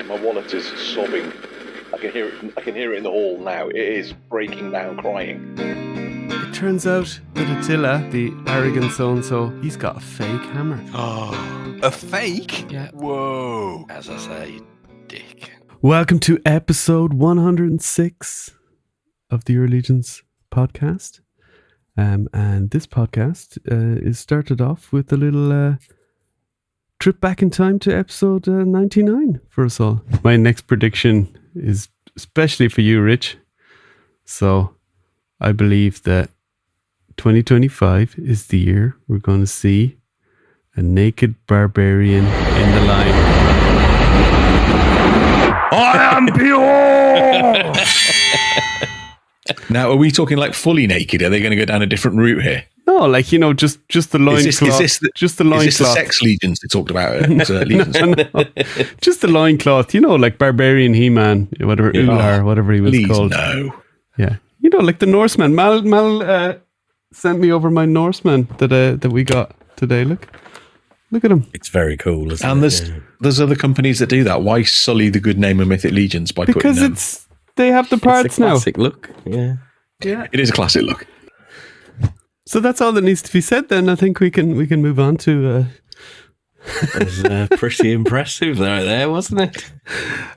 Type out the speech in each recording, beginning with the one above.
My wallet is sobbing. I can hear it. I can hear it in the hall now. It is breaking down, crying. It turns out that Attila, the arrogant so-and-so, he's got a fake hammer. Oh, a fake? Yeah. Whoa. As I say, dick. Welcome to episode 106 of the Your Allegiance podcast. And this podcast is started off with a little trip back in time to episode 99 for us all. My next prediction is especially for you, Rich. So I believe that 2025 is the year we're going to see a naked barbarian in the line. I am pure! Now, are we talking like fully naked? Are they going to go down a different route here? No, like, you know, just the loincloth. Just the loincloth. Is this the sex legions they talked about? Legions? No. Just the loincloth, you know, like Barbarian He-Man, whatever, Ular, whatever he was called. No. Yeah. You know, like the Norseman. Mal sent me over my Norseman that we got today. Look at him. It's very cool, isn't And it? there's other companies that do that. Why sully the good name of Mythic Legions by Because putting them? they have the parts It's a now. classic look. Yeah. It is a classic look. So that's all that needs to be said. Then I think we can move on to. It was pretty impressive there, wasn't it?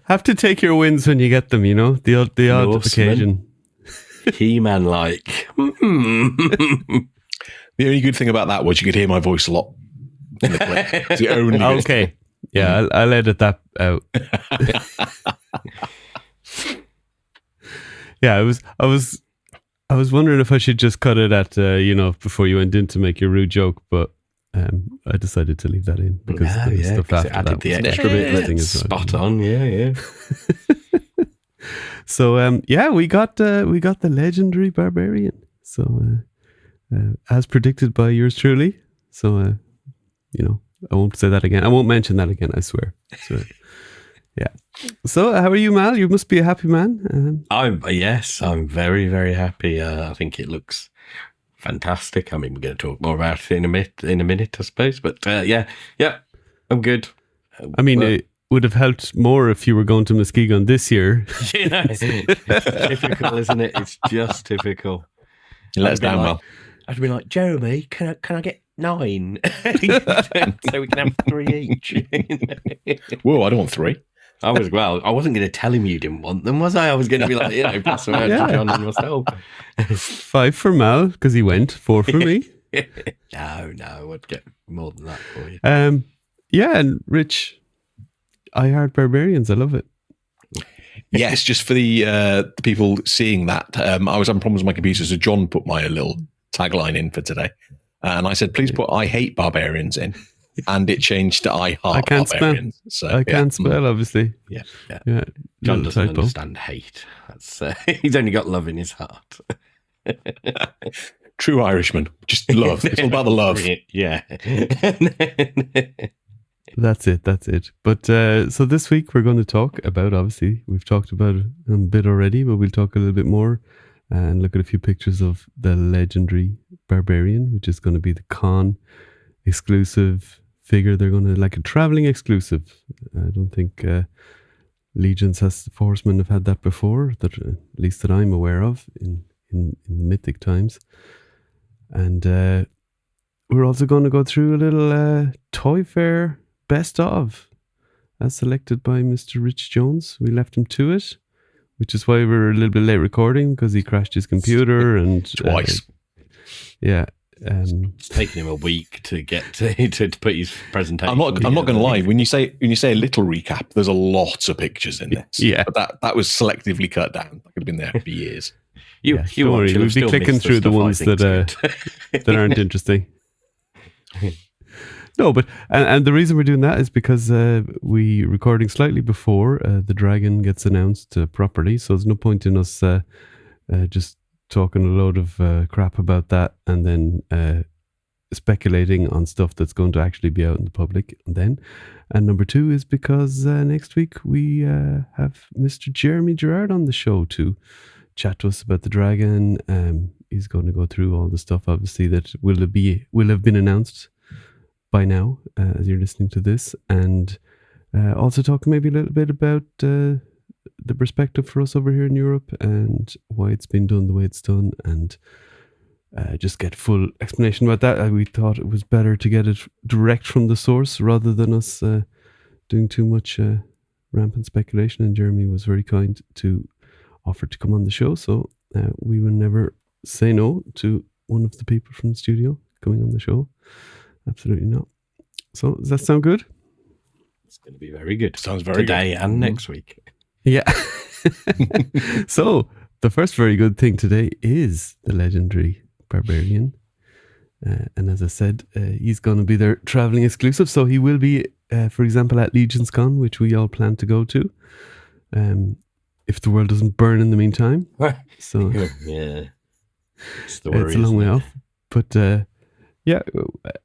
Have to take your wins when you get them. You know, the odd Norseman. occasion. He-Man like. The only good thing about that was you could hear my voice a lot in the clip. It's the only good Okay. Yeah, I'll edit that out. Yeah, I was wondering if I should just cut it at before you went in to make your rude joke, but I decided to leave that in because the stuff after added that the was extra bit. interesting as well. Spot on, yeah. So we got the Legendary Barbarian. So as predicted by yours truly. So I won't say that again. I won't mention that again. I swear. Yeah. So how are you, Mal? You must be a happy man. I'm very, very happy. I think it looks fantastic. I mean, we're going to talk more about it in a minute, I suppose. But yeah, I'm good. I mean, it would have helped more if you were going to Muskegon this year. Typical, isn't it? It's just typical. You let us down, Mal. I'd be like, Jeremy, can I get 9? So we can have 3 each. Whoa, I don't want 3. I wasn't going to tell him you didn't want them, was I? I was going to be like, pass them out to John and myself. 5 for Mal because he went. 4 for me. No, I'd get more than that for you. Yeah, and Rich, I Heart Barbarians. I love it. Yes, just for the people seeing that, I was having problems with my computer, so John put my little tagline in for today, and I said, "Please put I hate barbarians in," and it changed to I heart barbarians. So I can't spell, obviously. Yeah. Little John doesn't typo. understand hate. That's he's only got love in his heart. True Irishman, just love. It's all about the love. Yeah. That's it. But so this week we're going to talk about, obviously, we've talked about it a bit already, but we'll talk a little bit more and look at a few pictures of the Legendary Barbarian, which is going to be the con exclusive figure. They're going to, like, a traveling exclusive. I don't think Legions Horsemen have had that before, that at least that I'm aware of in the Mythic times. And we're also going to go through a little Toy Fair best of, as selected by Mr. Rich Jones. We left him to it, which is why we're a little bit late recording, because he crashed his computer and Twice. It's taken him a week to get to put his presentation. I'm not going to lie. When you say a little recap, there's a lot of pictures in this. Yeah, but that was selectively cut down. I could have been there for years. You don't worry, we'll be clicking through the ones that aren't interesting. No, but and the reason we're doing that is because we recording slightly before the dragon gets announced properly, so there's no point in us just talking a load of crap about that and then speculating on stuff that's going to actually be out in the public then. And number 2 is because next week we have Mr. Jeremy Gerard on the show to chat to us about the dragon. He's going to go through all the stuff, obviously, that will have been announced by now, as you're listening to this, and Also talk maybe a little bit about the perspective for us over here in Europe and why it's been done the way it's done, and just get full explanation about that. We thought it was better to get it direct from the source rather than us doing too much rampant speculation, and Jeremy was very kind to offer to come on the show, so we will never say no to one of the people from the studio coming on the show. Absolutely not. So does that sound good? It's going to be very good. Sounds very Today good. and next week. Yeah. So the first very good thing today is the Legendary Barbarian. And as I said, he's going to be their traveling exclusive. So he will be, for example, at Legion's Con, which we all plan to go to. If the world doesn't burn in the meantime. So yeah. It's the worry, it's a long way isn't it? off. But yeah,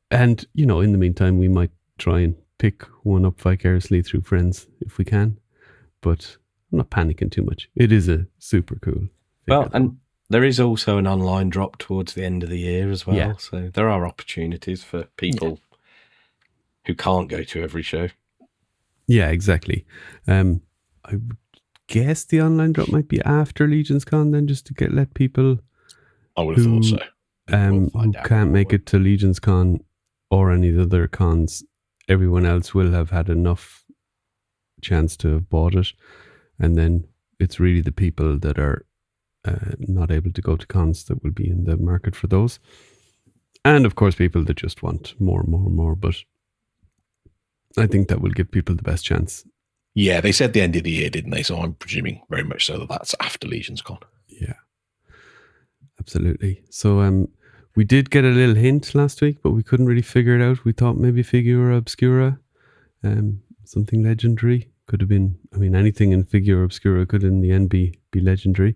and you know, in the meantime, we might try and pick one up vicariously through friends if we can. But I'm not panicking too much. It is a super cool Well, figure, and there is also an online drop towards the end of the year as well. Yeah. So there are opportunities for people who can't go to every show. Yeah, exactly. I would guess the online drop might be after Legion's Con then, just to let people I would have who, thought so. who find out can't more. make it to Legion's Con or any of the other cons. Everyone else will have had enough chance to have bought it, and then it's really the people that are not able to go to cons that will be in the market for those, and of course people that just want more. But I think that will give people the best chance. Yeah, they said the end of the year, didn't they? So I'm presuming very much so that that's after Legion's Con. Yeah, absolutely. So we did get a little hint last week, but we couldn't really figure it out. We thought maybe Figura Obscura, something legendary. Could have been, I mean, anything in Figura Obscura could in the end be legendary.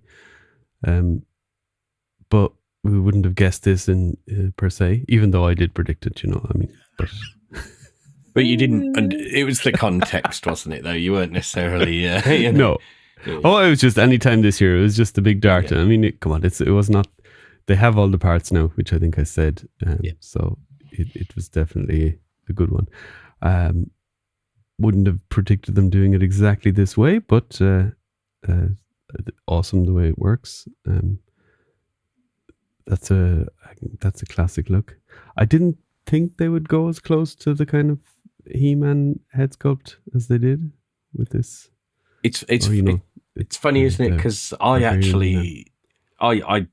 But we wouldn't have guessed this in per se, even though I did predict it, you know. I mean, But you didn't, and it was the context, wasn't it, though? You weren't necessarily, no. Oh, it was just any time this year. It was just a big dart. Yeah. I mean, it was not. They have all the parts now, which I think I said. So it was definitely a good one. Wouldn't have predicted them doing it exactly this way, but awesome the way it works. That's a classic look. I didn't think they would go as close to the kind of He-Man head sculpt as they did with this. It's It's funny, isn't it? Because I actually, I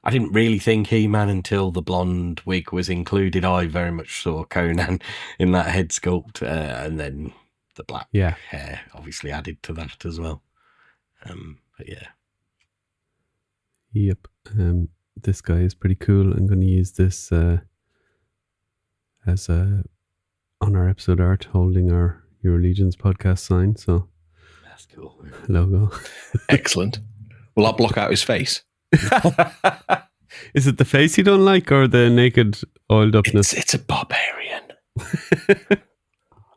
didn't really think He-Man until the blonde wig was included. I very much saw Conan in that head sculpt, and then the black hair obviously added to that as well. But yeah. Yep. This guy is pretty cool. I'm going to use this as on our episode art, holding our Your Legions podcast sign. So That's cool. Logo. Excellent. Will that block out his face? Is it the face you don't like, or the naked oiled upness? It's a barbarian.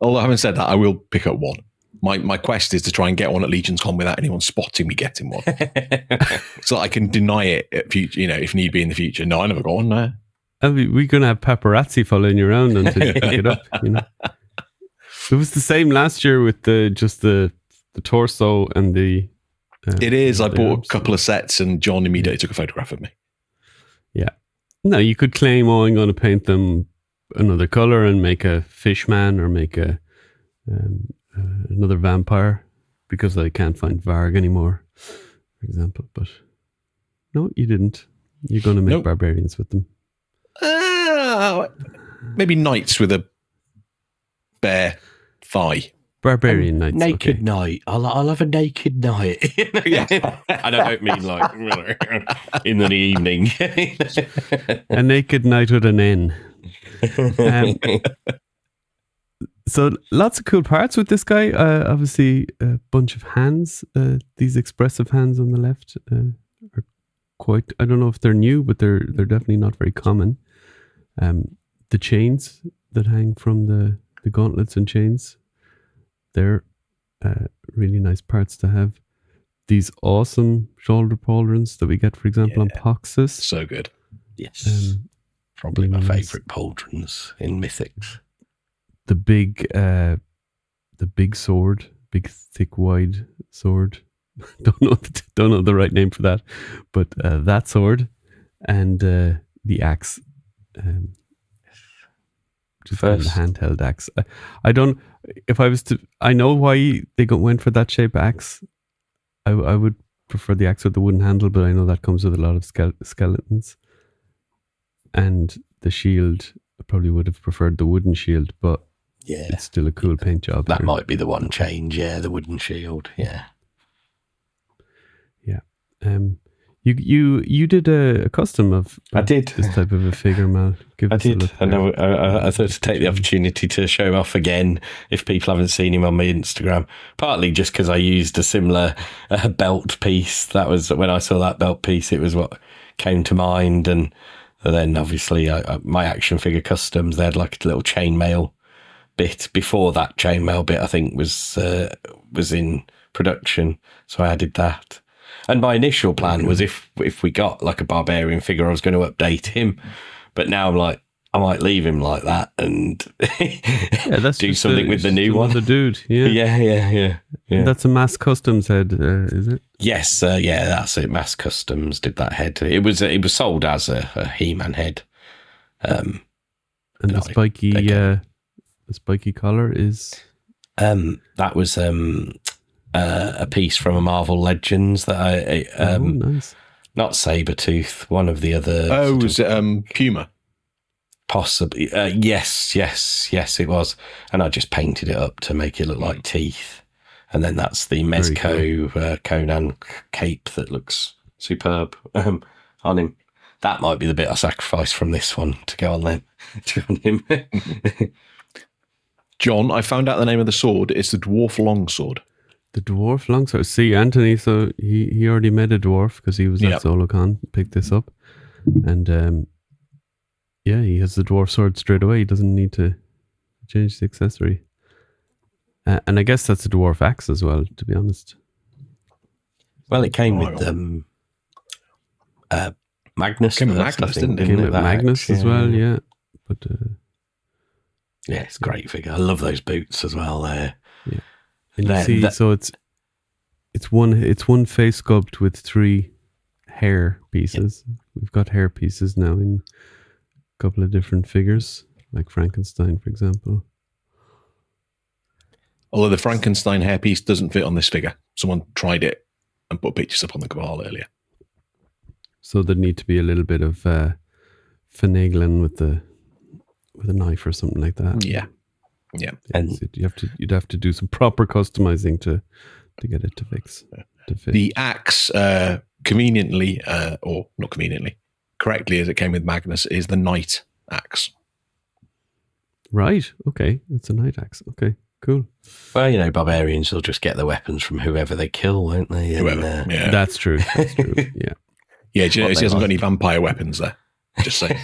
Although having said that, I will pick up one. My quest is to try and get one at Legion's Con without anyone spotting me getting one, so that I can deny it at future, if need be in the future. No, I never got one. No. We're going to have paparazzi following you around until you pick it up. It was the same last year with the torso and the. It is. I bought arms. a couple of sets, and John immediately took a photograph of me. Yeah. No, you could claim, I'm going to paint them another color and make a fishman or make a another vampire, because I can't find Varg anymore, for example. But no, you didn't. You're going to make barbarians with them. Maybe knights with a bare thigh. Barbarian knights. Naked knight. I'll have a naked knight. Yeah. And I don't mean like in the evening. A naked knight with an N. So lots of cool parts with this guy. Obviously, a bunch of hands. These expressive hands on the left are quite. I don't know if they're new, but they're definitely not very common. The chains that hang from the gauntlets and chains, they're really nice parts to have. These awesome shoulder pauldrons that we get, for example, on Poxus. So good. Yes. Probably my nice. favourite pauldrons in Mythics. The big the big sword, big thick wide sword. don't know the right name for that, but that sword and the axe. Just the handheld axe. I don't. If I was to, I know why they went for that shape axe. I would prefer the axe with the wooden handle, but I know that comes with a lot of skeletons. And the shield, I probably would have preferred the wooden shield, but it's still a cool paint job. That might be the one change. Yeah, the wooden shield. Yeah. Yeah. You did a custom of I did this type of a figure, Mal. I did. I thought to take the opportunity to show him off again if people haven't seen him on my Instagram. Partly just because I used a similar belt piece. That was when I saw that belt piece. It was what came to mind, and then obviously my action figure customs. They had like a little chainmail bit before that chainmail bit. I think was in production, so I added that. And my initial plan was if we got like a barbarian figure, I was going to update him. But now I'm like, I might leave him like that and do something with the new one. The dude, yeah. That's a M.A.S.K Customs head, is it? Yes, that's it. M.A.S.K Customs did that head. It was sold as a He-Man head. And the spiky collar is that was a piece from a Marvel Legends that I nice. Not Sabretooth, one of the other. Oh, was it Puma? Possibly. Yes, it was. And I just painted it up to make it look like teeth. And then that's the M.A.S.K Conan cape that looks superb on him. That might be the bit I sacrificed from this one to go on them. On him. John, I found out the name of the sword. It's the Dwarf Longsword. The Dwarf Longsword. See, Anthony, so he already met a dwarf because he was at SoloCon, picked this up. And he has the dwarf sword straight away. He doesn't need to change the accessory. And I guess that's a dwarf axe as well, to be honest. Well, it came with Magnus. Came with Magnus, didn't it? Came with Magnus as well, yeah. But yeah, it's a great figure. I love those boots as well. There, yeah. And you see, so it's one face sculpt with 3 hair pieces. Yeah. We've got hair pieces now in a couple of different figures, like Frankenstein, for example. Although the Frankenstein hairpiece doesn't fit on this figure. Someone tried it and put pictures up on the cabal earlier. So there need to be a little bit of finagling with a knife or something like that. Yeah. And you'd have to do some proper customizing to get it to fix. To fit. The axe, conveniently, or not conveniently, correctly as it came with Magnus, is the Knight axe. Right. Okay. It's a Knight axe. Okay. Cool. Well, barbarians will just get their weapons from whoever they kill, won't they? Whoever. Yeah. That's true. Yeah. Yeah. Do you notice he hasn't got any vampire weapons there? Just saying.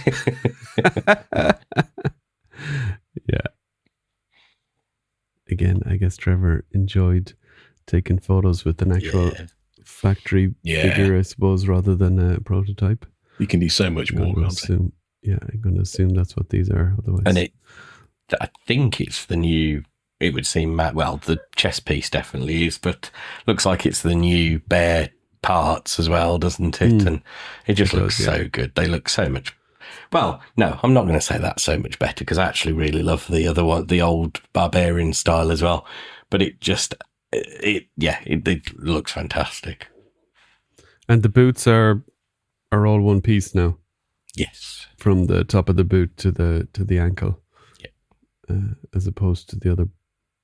Yeah. Again, I guess Trevor enjoyed taking photos with an actual factory figure, I suppose, rather than a prototype. You can do so much more. I'm going to assume that's what these are. Otherwise, and I think it's the new. It would seem the chest piece definitely is, but looks like it's the new bare parts as well, doesn't it? And it just looks so good. They look so much. Well, no, I'm not going to say that so much better because I actually really love the other one, the old barbarian style as well. But it looks fantastic. And the boots are all one piece now. Yes, from the top of the boot to the ankle. Yeah, as opposed to the other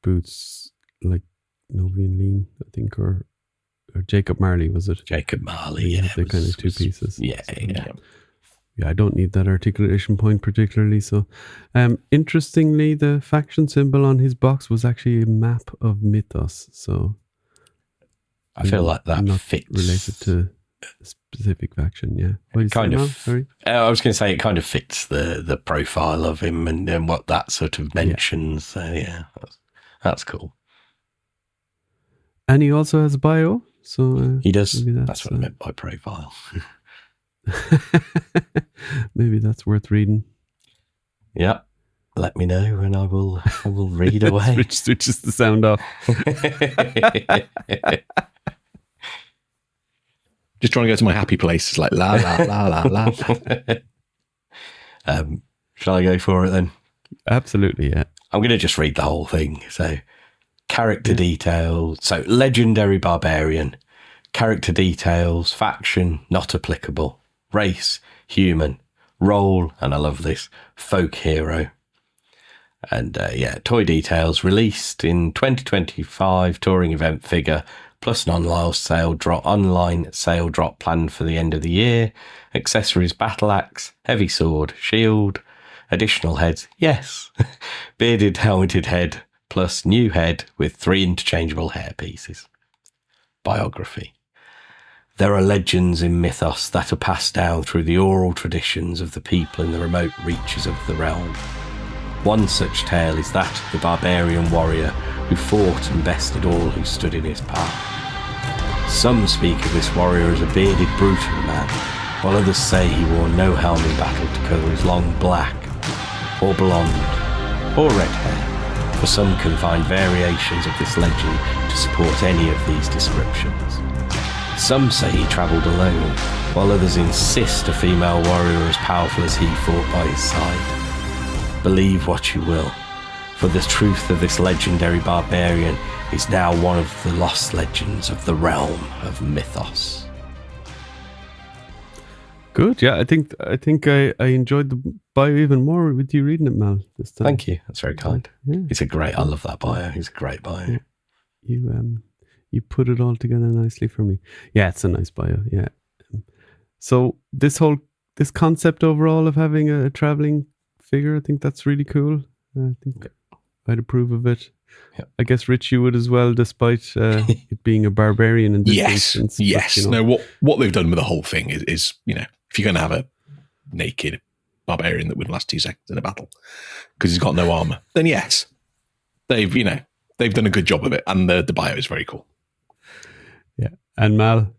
boots like Novi and Lean, I think, or Jacob Marley, was it? Jacob Marley, the kind of 2 pieces. Yeah. Yeah, I don't need that articulation point particularly. So, interestingly, the faction symbol on his box was actually a map of Mythos. So, I feel like that fits related to a specific faction. Yeah, what kind of. Sorry, I was going to say it kind of fits the profile of him and what that sort of mentions. Yeah. So that's cool. And he also has a bio. So he does. That's what I meant by profile. Maybe that's worth reading. Yeah. let me know and I will read away. Rich switches the sound off. Just trying to go to my happy place. It's like la la la la la. Shall I go for it then? Absolutely, yeah. I'm going to just read the whole thing. So, character details. So, Legendary Barbarian. Character details. Faction, not applicable. Race, human. Role, and I love this, folk hero. And toy details. Released in 2025, touring event figure, plus an online sale drop planned for the end of the year. Accessories, battle axe, heavy sword, shield, additional heads, yes. Bearded, helmeted head, plus new head with 3 interchangeable hair pieces. Biography. There are legends in mythos that are passed down through the oral traditions of the people in the remote reaches of the realm. One such tale is that of the barbarian warrior who fought and bested all who stood in his path. Some speak of this warrior as a bearded, brutal man, while others say he wore no helm in battle to cover his long black, or blonde, or red hair, for some can find variations of this legend to support any of these descriptions. Some say he travelled alone, while others insist a female warrior as powerful as he fought by his side. Believe what you will, for the truth of this legendary barbarian is now one of the lost legends of the realm of mythos. Good, yeah. I think I enjoyed the bio even more with you reading it, Mal, this time. Thank you. That's very kind. Yeah. I love that bio. It's a great bio. Yeah. You put it all together nicely for me. Yeah, it's a nice bio. Yeah. So this concept overall of having a traveling figure, I think that's really cool. I think I'd approve of it. Yeah. I guess Rich, you would as well, despite it being a barbarian in this instance. Yes. But, No, what they've done with the whole thing is if you're going to have a naked barbarian that wouldn't last 2 seconds in a battle because he's got no armor, then yes, they've done a good job of it, and the bio is very cool. Yeah. And Mal?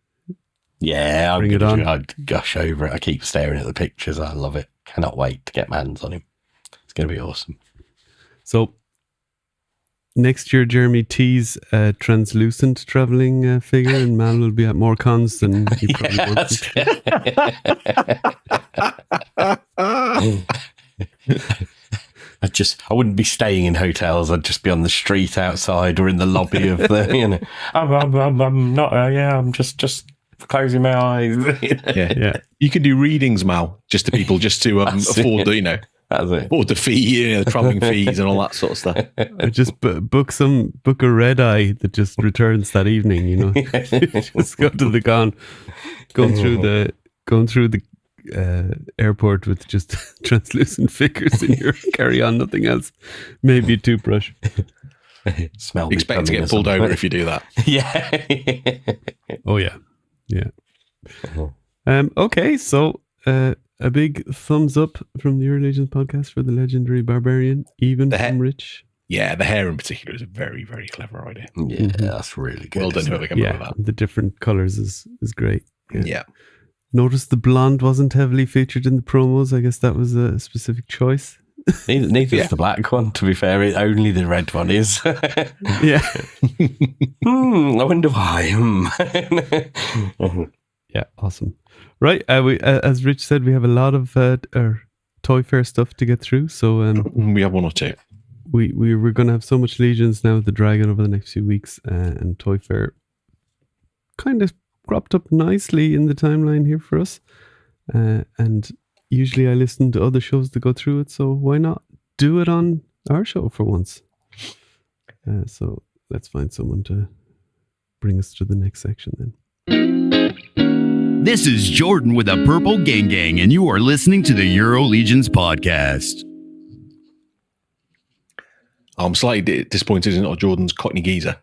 Yeah, bring it on. I'd gush over it. I keep staring at the pictures. I love it. Cannot wait to get my hands on him. It's going to be awesome. So next year, Jeremy tease a translucent traveling figure, and Mal will be at more cons than he probably wants. I wouldn't be staying in hotels. I'd just be on the street outside or in the lobby of the. I'm not. I'm just closing my eyes. Yeah. You could do readings, Mal, just to people, just to afford the afford the fee, the traveling fees and all that sort of stuff. I just book a red eye that just returns that evening. Just go to the con, going through the airport with just translucent figures in your carry-on, nothing else. Maybe a toothbrush. Smell. Expect to get pulled over if you do that. Yeah. Oh yeah. Okay, so a big thumbs up from the Early Legends podcast for the Legendary Barbarian, even from Rich. Yeah, the hair in particular is a very, very clever idea. Yeah, that's really good. Well done, whoever came up with that. The different colours is great. Yeah. Notice the blonde wasn't heavily featured in the promos. I guess that was a specific choice. Neither is the black one, to be fair. Only the red one is. Yeah. I wonder why. Yeah, awesome. Right, we as Rich said, we have a lot of our Toy Fair stuff to get through. So we have one or two. We're going to have so much Legions now with the Dragon over the next few weeks, and Toy Fair kind of cropped up nicely in the timeline here for us. And usually I listen to other shows to go through it, so why not do it on our show for once? So let's find someone to bring us to the next section then. This is Jordan with a Purple Gang, and you are listening to the Euro Legions podcast. I'm slightly disappointed in not Jordan's Cockney geezer.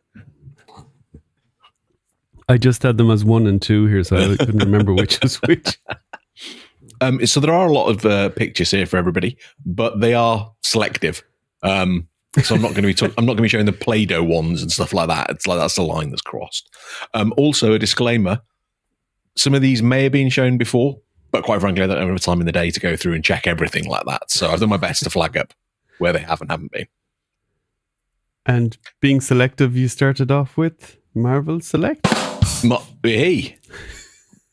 I just had them as 1 and 2 here, so I couldn't remember which was which. So there are a lot of pictures here for everybody, but they are selective. So I'm not going to be showing the Play-Doh ones and stuff like that. It's like that's the line that's crossed. Also, a disclaimer: some of these may have been shown before, but quite frankly, I don't have enough time in the day to go through and check everything like that. So I've done my best to flag up where they haven't been. And being selective, you started off with Marvel Select. Hey,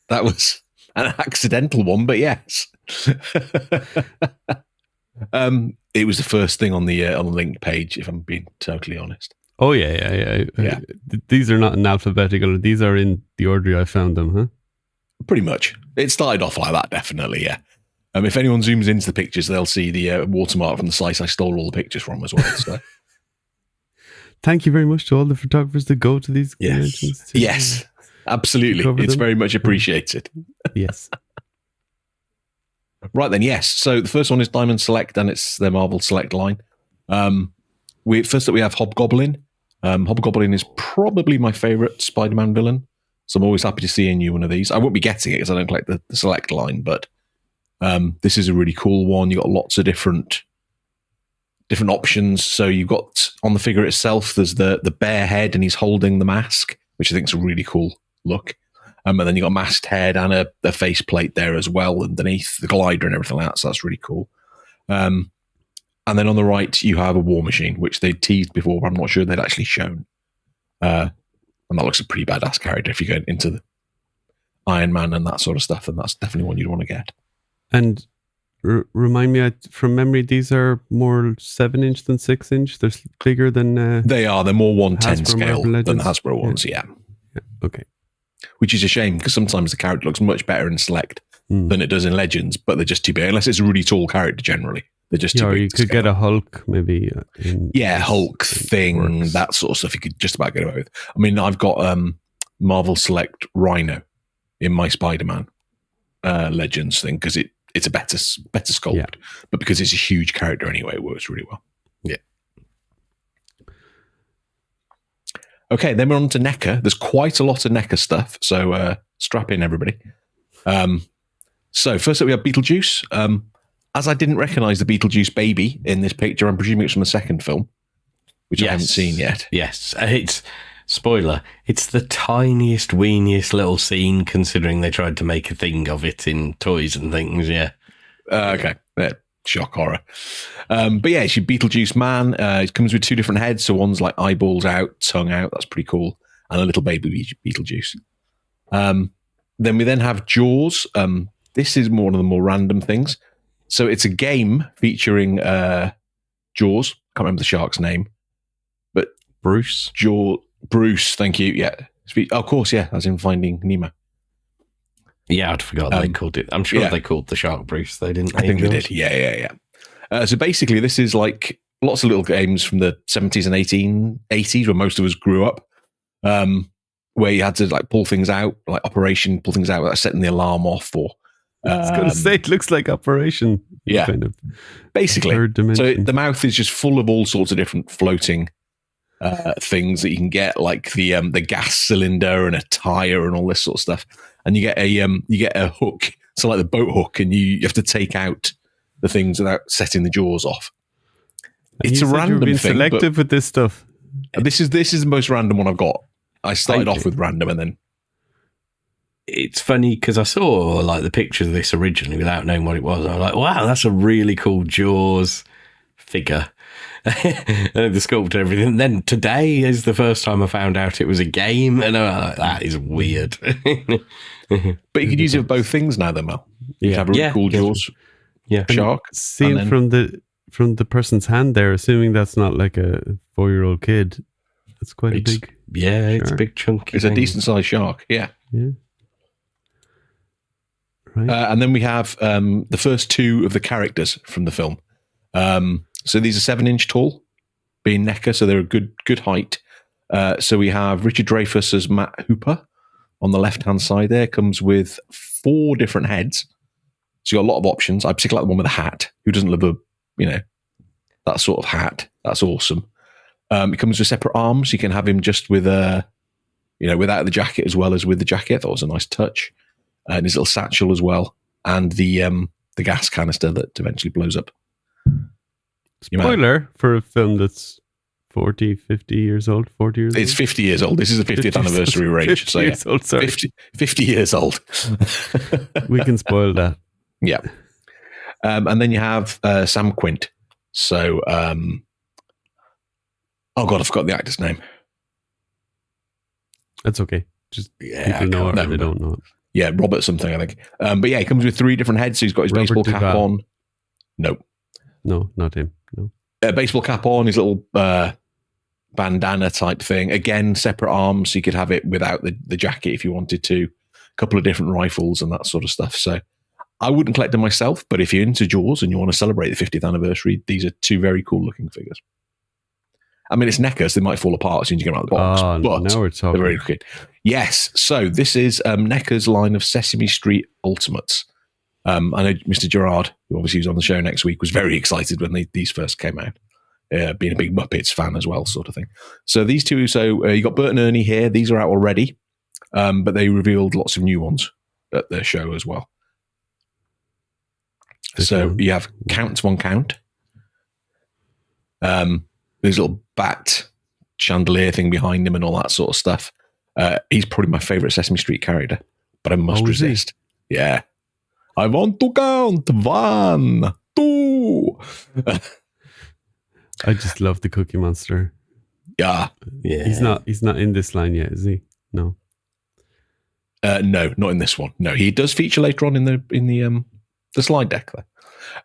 that was an accidental one, but yes. It was the first thing on the link page, if I'm being totally honest. Oh yeah. Yeah. These are not in alphabetical. These are in the order I found them, huh? Pretty much. It started off like that, definitely, yeah. If anyone zooms into the pictures, they'll see the watermark from the site I stole all the pictures from as well. So. Thank you very much to all the photographers that go to these conventions. Yes, absolutely. It's very much appreciated. Yes. Right then, yes. So the first one is Diamond Select, and it's their Marvel Select line. First up, we have Hobgoblin. Hobgoblin is probably my favourite Spider-Man villain, so I'm always happy to see a new one of these. I won't be getting it because I don't collect the Select line, but this is a really cool one. You've got lots of different options. So you've got, on the figure itself, there's the bare head, and he's holding the mask, which I think is a really cool look. And then you've got a masked head and a face plate there as well underneath the glider and everything like that. So that's really cool. And then on the right, you have a War Machine, which they teased before, but I'm not sure they'd actually shown. And that looks a pretty badass character if you go into the Iron Man and that sort of stuff. And that's definitely one you'd want to get. And remind me, from memory, these are more 7-inch than 6-inch. They're bigger than... They are. They're more 110 Hasbro scale Marvel than Legends. Hasbro ones, yeah. Okay. Which is a shame, because sometimes the character looks much better in Select than it does in Legends, but they're just too big. Unless it's a really tall character, generally. They're just too big. Or you could get a Hulk, maybe. Hulk thing, that sort of stuff you could just about get away with. I mean, I've got Marvel Select Rhino in my Spider-Man Legends thing, because it's a better sculpt, but because it's a huge character anyway, it works really well. Yeah. Okay, then we're on to NECA. There's quite a lot of NECA stuff, so strap in, everybody. So first up, we have Beetlejuice. As I didn't recognise the Beetlejuice baby in this picture, I'm presuming it's from the second film, which I haven't seen yet. Yes, it's... Spoiler, it's the tiniest, weeniest little scene, considering they tried to make a thing of it in toys and things, yeah. Okay, shock horror. But yeah, it's your Beetlejuice man. It comes with 2 different heads, so one's like eyeballs out, tongue out, that's pretty cool, and a little baby Beetlejuice. Then we have Jaws. This is one of the more random things. So it's a game featuring Jaws. Can't remember the shark's name. But Bruce, thank you. Yeah. Of course, yeah, as in Finding Nemo. Yeah, I'd forgotten they called it. I'm sure they called the shark Bruce. They didn't. I think they did. Yeah. So basically, this is like lots of little games from the 70s and 1880s, where most of us grew up, where you had to like pull things out, like Operation, pull things out without setting the alarm off. Or I was going to say, it looks like Operation. Yeah, kind of basically. So the mouth is just full of all sorts of different floating things that you can get, like the gas cylinder and a tire and all this sort of stuff. And you get a hook, so like the boat hook, and you have to take out the things without setting the jaws off. And it's a random thing. Selective with this stuff. This is the most random one I've got. I started off with random, and then it's funny because I saw like the picture of this originally without knowing what it was. I was like, wow, that's a really cool Jaws figure. And the sculptor, everything. And then today is the first time I found out it was a game, and I'm like, that is weird. But you could use it with both things now, though, Mel. You have a really cool Jaws shark. Seeing from the person's hand there, assuming that's not like a 4-year-old kid, that's quite a big. Yeah, shark. it's a big chunky. It's a decent sized shark. Yeah. Right. And then we have the first 2 of the characters from the film. So these are 7-inch tall, being NECA, so they're a good height. So we have Richard Dreyfuss as Matt Hooper on the left-hand side there. Comes with 4 different heads. So you've got a lot of options. I particularly like the one with a hat. Who doesn't love that sort of hat? That's awesome. It comes with separate arms. You can have him just with without the jacket as well as with the jacket. I thought it was a nice touch. And his little satchel as well. And the gas canister that eventually blows up. Spoiler for a film that's 40, 50 years old, 40 years old. It's 50 years old. This is a 50th anniversary range. 50 years old, sorry. 50 years old. We can spoil that. Yeah. And then you have Sam Quint. So, oh God, I forgot the actor's name. That's okay. Just Yeah, people know it or remember. they don't know it. Yeah, Robert something, I think. But yeah, he comes with 3 different heads. So he's got his Robert baseball cap Duvall. on. No. No, not him. No. Baseball cap on, his little bandana type thing. Again, separate arms, so you could have it without the jacket if you wanted to. A couple of different rifles and that sort of stuff. So I wouldn't collect them myself, but if you're into Jaws and you want to celebrate the 50th anniversary, these are 2 very cool looking figures. I mean, it's NECA, so they might fall apart as soon as you get them out of the box. Oh, but now we're talking. they're very good. Yes, so this is NECA's line of Sesame Street Ultimates. I know Mr. Gerard, who obviously was on the show next week, was very excited when these first came out, being a big Muppets fan as well, sort of thing. So these 2, you got Bert and Ernie here. These are out already, but they revealed lots of new ones at their show as well. So you have Count One Count. There's a little bat chandelier thing behind him and all that sort of stuff. He's probably my favorite Sesame Street character, but I must resist. Yeah. I want to count 1, 2. I just love the Cookie Monster. Yeah. He's not in this line yet, is he? No. No, not in this one. No, he does feature later on in the slide deck there.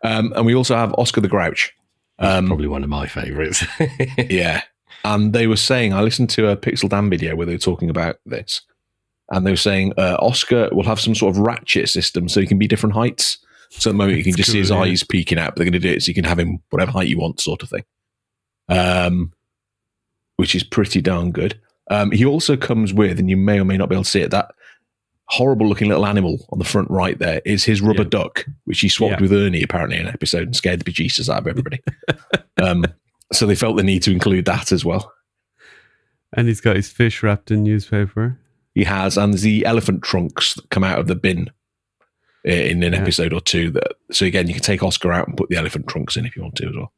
And we also have Oscar the Grouch. Probably one of my favourites. Yeah. And they were saying, I listened to a Pixel Dan video where they were talking about this, and they were saying Oscar will have some sort of ratchet system so he can be different heights. So at the moment you can just see his eyes peeking out, but they're going to do it so you can have him whatever height you want, sort of thing. Which is pretty darn good. He also comes with, and you may or may not be able to see it, that horrible looking little animal on the front right there is his rubber duck, which he swapped with Ernie apparently in an episode and scared the bejesus out of everybody. So they felt the need to include that as well. And he's got his fish wrapped in newspaper. He has, and there's the elephant trunks that come out of the bin in an episode or 2. So again, you can take Oscar out and put the elephant trunks in if you want to as well.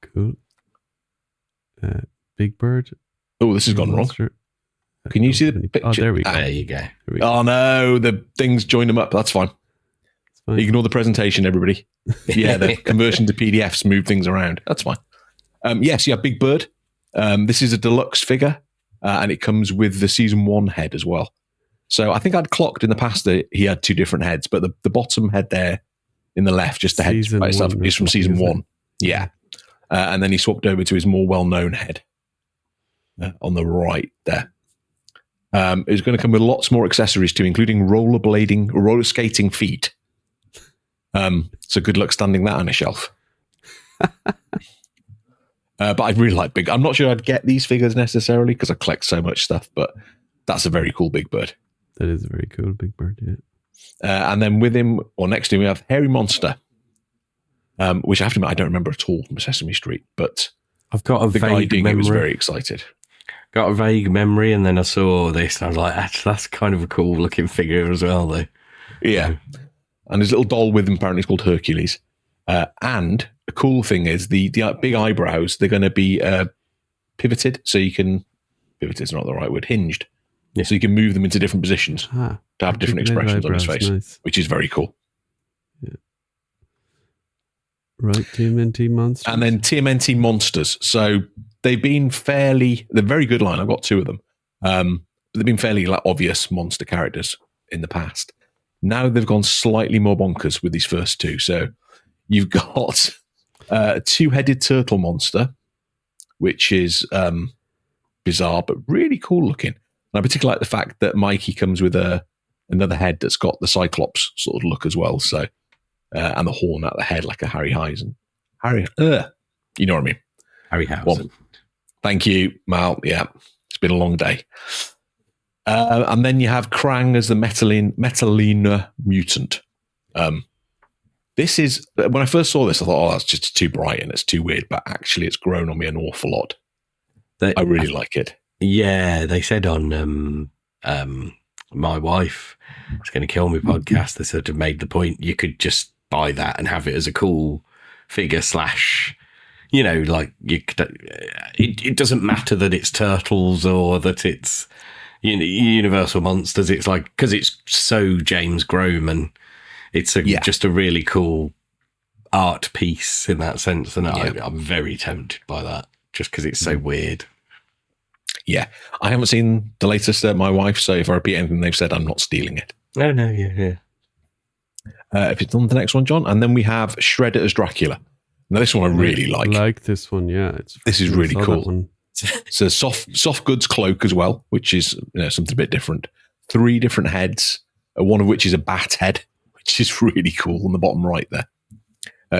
Cool. Big Bird. Oh, this has gone wrong. Can you see the picture? Oh, there we go. There you go. Oh no, the things joined them up. That's fine. Ignore the presentation, everybody. Yeah, the conversion to PDFs move things around. That's fine. Yes, you have Big Bird. This is a deluxe figure, and it comes with the season 1 head as well. So I think I'd clocked in the past that he had 2 different heads, but the bottom head there in the left, just the head by itself, is from season 1. Yeah. And then he swapped over to his more well-known head on the right there. It's going to come with lots more accessories too, including roller skating feet. So good luck standing that on a shelf. But I really like Big. I'm not sure I'd get these figures necessarily because I collect so much stuff, but that's a very cool Big Bird. That is a very cool Big Bird, yeah. And then with him, or next to him, we have Hairy Monster, which I have to admit I don't remember at all from Sesame Street, but I've got a the guy vague doing memory. it was very excited. Got a vague memory, and then I saw this, and I was like, that's kind of a cool looking figure as well, though. Yeah. And his little doll with him apparently is called Hercules. And a cool thing is the big eyebrows, they're going to be pivoted, so you can, pivoted is not the right word, hinged. Yeah. So you can move them into different positions to have different expressions on his face, which is very cool. Yeah. Right, TMNT Monsters. And then TMNT Monsters. So they've been they're very good line. I've got 2 of them. But they've been fairly obvious monster characters in the past. Now they've gone slightly more bonkers with these first 2. So you've got a 2-headed turtle monster, which is bizarre, but really cool looking. And I particularly like the fact that Mikey comes with another head that's got the Cyclops sort of look as well. So, and the horn at the head like a Harryhausen. You know what I mean? Harryhausen. Well, thank you, Mal. Yeah, it's been a long day. And then you have Krang as the Metalina mutant. This is, when I first saw this, I thought, that's just too bright and it's too weird. But actually, it's grown on me an awful lot. I really like it. Yeah, they said on My Wife Is Going to Kill Me podcast, they sort of made the point you could just buy that and have it as a cool figure / like you could, it doesn't matter that it's turtles or that it's Universal Monsters. It's like, because it's so James Groman, it's just a really cool art piece in that sense, and I'm very tempted by that just because it's so weird. Yeah, I haven't seen the latest My Wife, so if I repeat anything they've said, I'm not stealing it. No, yeah. If it's on the next one, John, and then we have Shredder as Dracula. Now this one I really like. Like this one, yeah. This is really cool. It's a soft goods cloak as well, which is something a bit different. 3 different heads, one of which is a bat head, which is really cool on the bottom right there.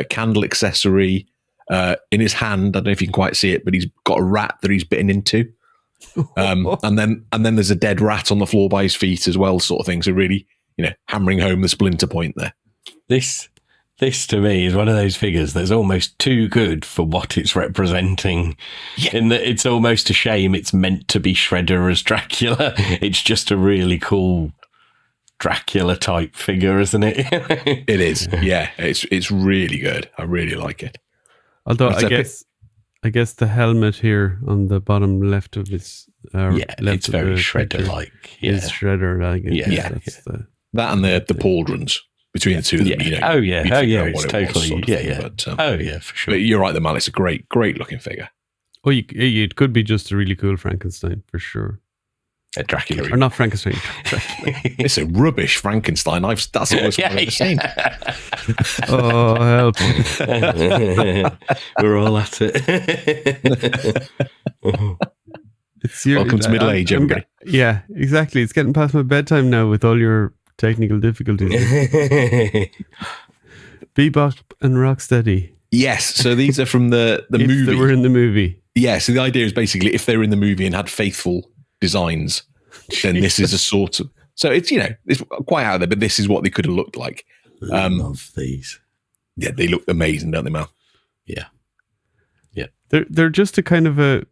Candle accessory in his hand. I don't know if you can quite see it, but he's got a rat that he's bitten into. And then there's a dead rat on the floor by his feet as well, sort of thing. So really, hammering home the splinter point there. This to me is one of those figures that's almost too good for what it's representing. Yeah. In that it's almost a shame it's meant to be Shredder as Dracula. It's just a really cool Dracula type figure, isn't it? It is. Yeah, it's really good. I really like it. Although I guess the helmet here on the bottom left of his it's very Shredder-like. Yeah. Is Shredder, I guess. Yeah. That and the pauldrons between the two of them. It's totally. But, for sure. But you're right, the Mal. It's a great looking figure. Oh, it could be just a really cool Frankenstein for sure. Dracula, or not Frankenstein. It's a rubbish Frankenstein. That's the worst one I've ever seen. Oh, help! We're all at it. Welcome to middle age, everybody. Yeah, exactly. It's getting past my bedtime now with all your technical difficulties. Bebop and Rocksteady. Yes, so these are from the movie. If they were in the movie. Yeah, so the idea is basically if they were in the movie and had faithful designs, then this is a sort of... So it's, it's quite out there, but this is what they could have looked like. Love these. Yeah, they look amazing, don't they, Mal? Yeah. They're just a kind of a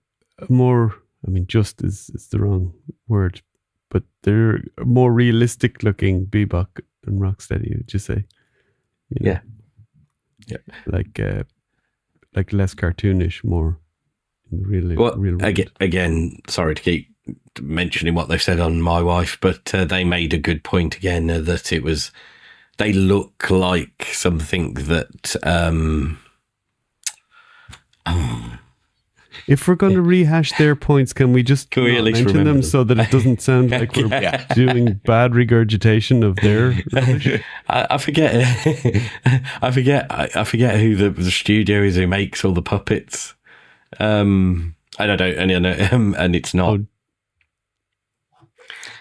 more... I mean, just is the wrong word, but they're a more realistic looking Bebop and Rocksteady, would you say? Yeah. Like less cartoonish, more in the real world. Again, sorry to keep mentioning what they've said on My Wife, but they made a good point again that they look like something that if we're going to rehash their points, can we just mention them so that it doesn't sound like we're doing bad regurgitation of their rubbish? I forget who the studio is who makes all the puppets. And it's not. Oh.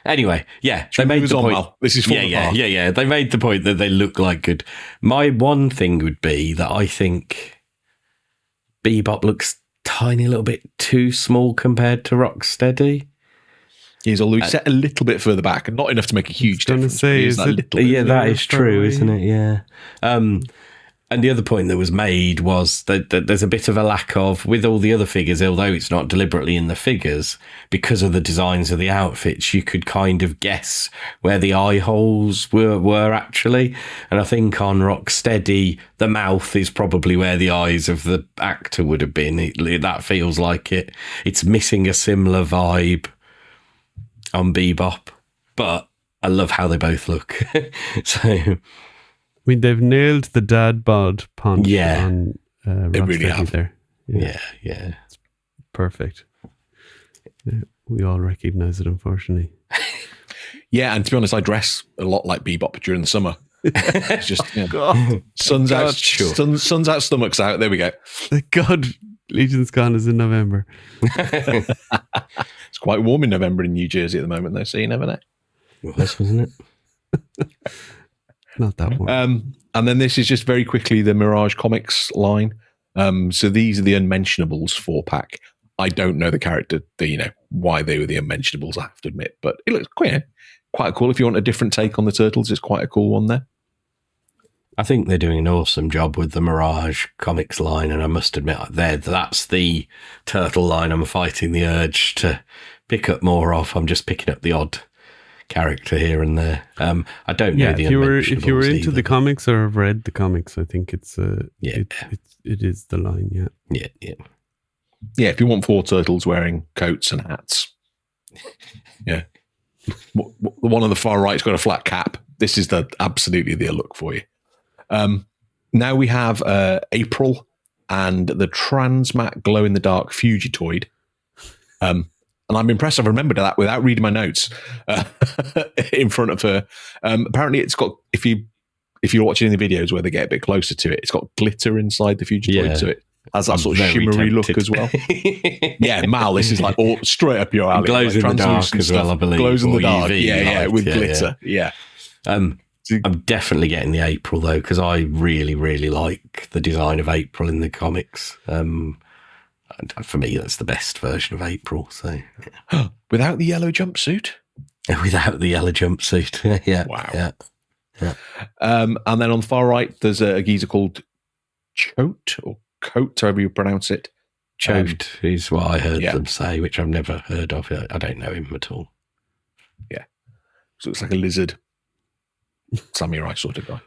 Anyway, they made the point. This is yeah. They made the point that they look like good. My one thing would be that I think Bebop looks tiny little bit too small compared to Rocksteady. Although he's set a little bit further back and not enough to make a huge difference. That is true, isn't it? Yeah. And the other point that was made was that there's a bit of a lack of, with all the other figures, although it's not deliberately in the figures, because of the designs of the outfits, you could kind of guess where the eye holes were actually. And I think on Rocksteady, the mouth is probably where the eyes of the actor would have been. That feels like it. It's missing a similar vibe on Bebop, but I love how they both look. So... I mean, they've nailed the dad bod punch on they really have. There. Yeah. It's perfect. Yeah, we all recognise it, unfortunately. Yeah, and to be honest, I dress a lot like Bebop during the summer. It's just sun's out, stomach's out. There we go. Thank God, Legion's Con is in November. It's quite warm in November in New Jersey at the moment, though, so you never know. Well, this wasn't it. Not that one. And then this is just very quickly the Mirage Comics line. So these are the Unmentionables 4-pack. I don't know the character, why they were the Unmentionables, I have to admit. But it looks quite cool. If you want a different take on the Turtles, it's quite a cool one there. I think they're doing an awesome job with the Mirage Comics line. And I must admit, that's the Turtle line I'm fighting the urge to pick up more of. I'm just picking up the odd character here and there. I don't know the if you were into the comics or have read the comics, I think it's it is the line. Yeah. If you want 4 turtles wearing coats and hats, the one on the far right's got a flat cap. This is absolutely the look for you. now we have April and the Transmat Glow in the Dark Fugitoid. And I'm impressed I've remembered that without reading my notes in front of her. Apparently, it's got, if you're watching the videos where they get a bit closer to it, it's got glitter inside the Fugitoid, so it has that sort of shimmery look as well. Yeah, Mal, this is like all straight up your alley. It glows like in the dark as well, I believe. Glows in the dark, UV light, with glitter, yeah. I'm definitely getting the April though, because I really, really like the design of April in the comics. For me, that's the best version of April. So, without the yellow jumpsuit, without the yellow jumpsuit, yeah, wow, yeah. And then on the far right, there's a geezer called Chote or Coat, however you pronounce it. Chote is what I heard them say, which I've never heard of. I don't know him at all. Yeah, so it's like a lizard, samurai sort of guy.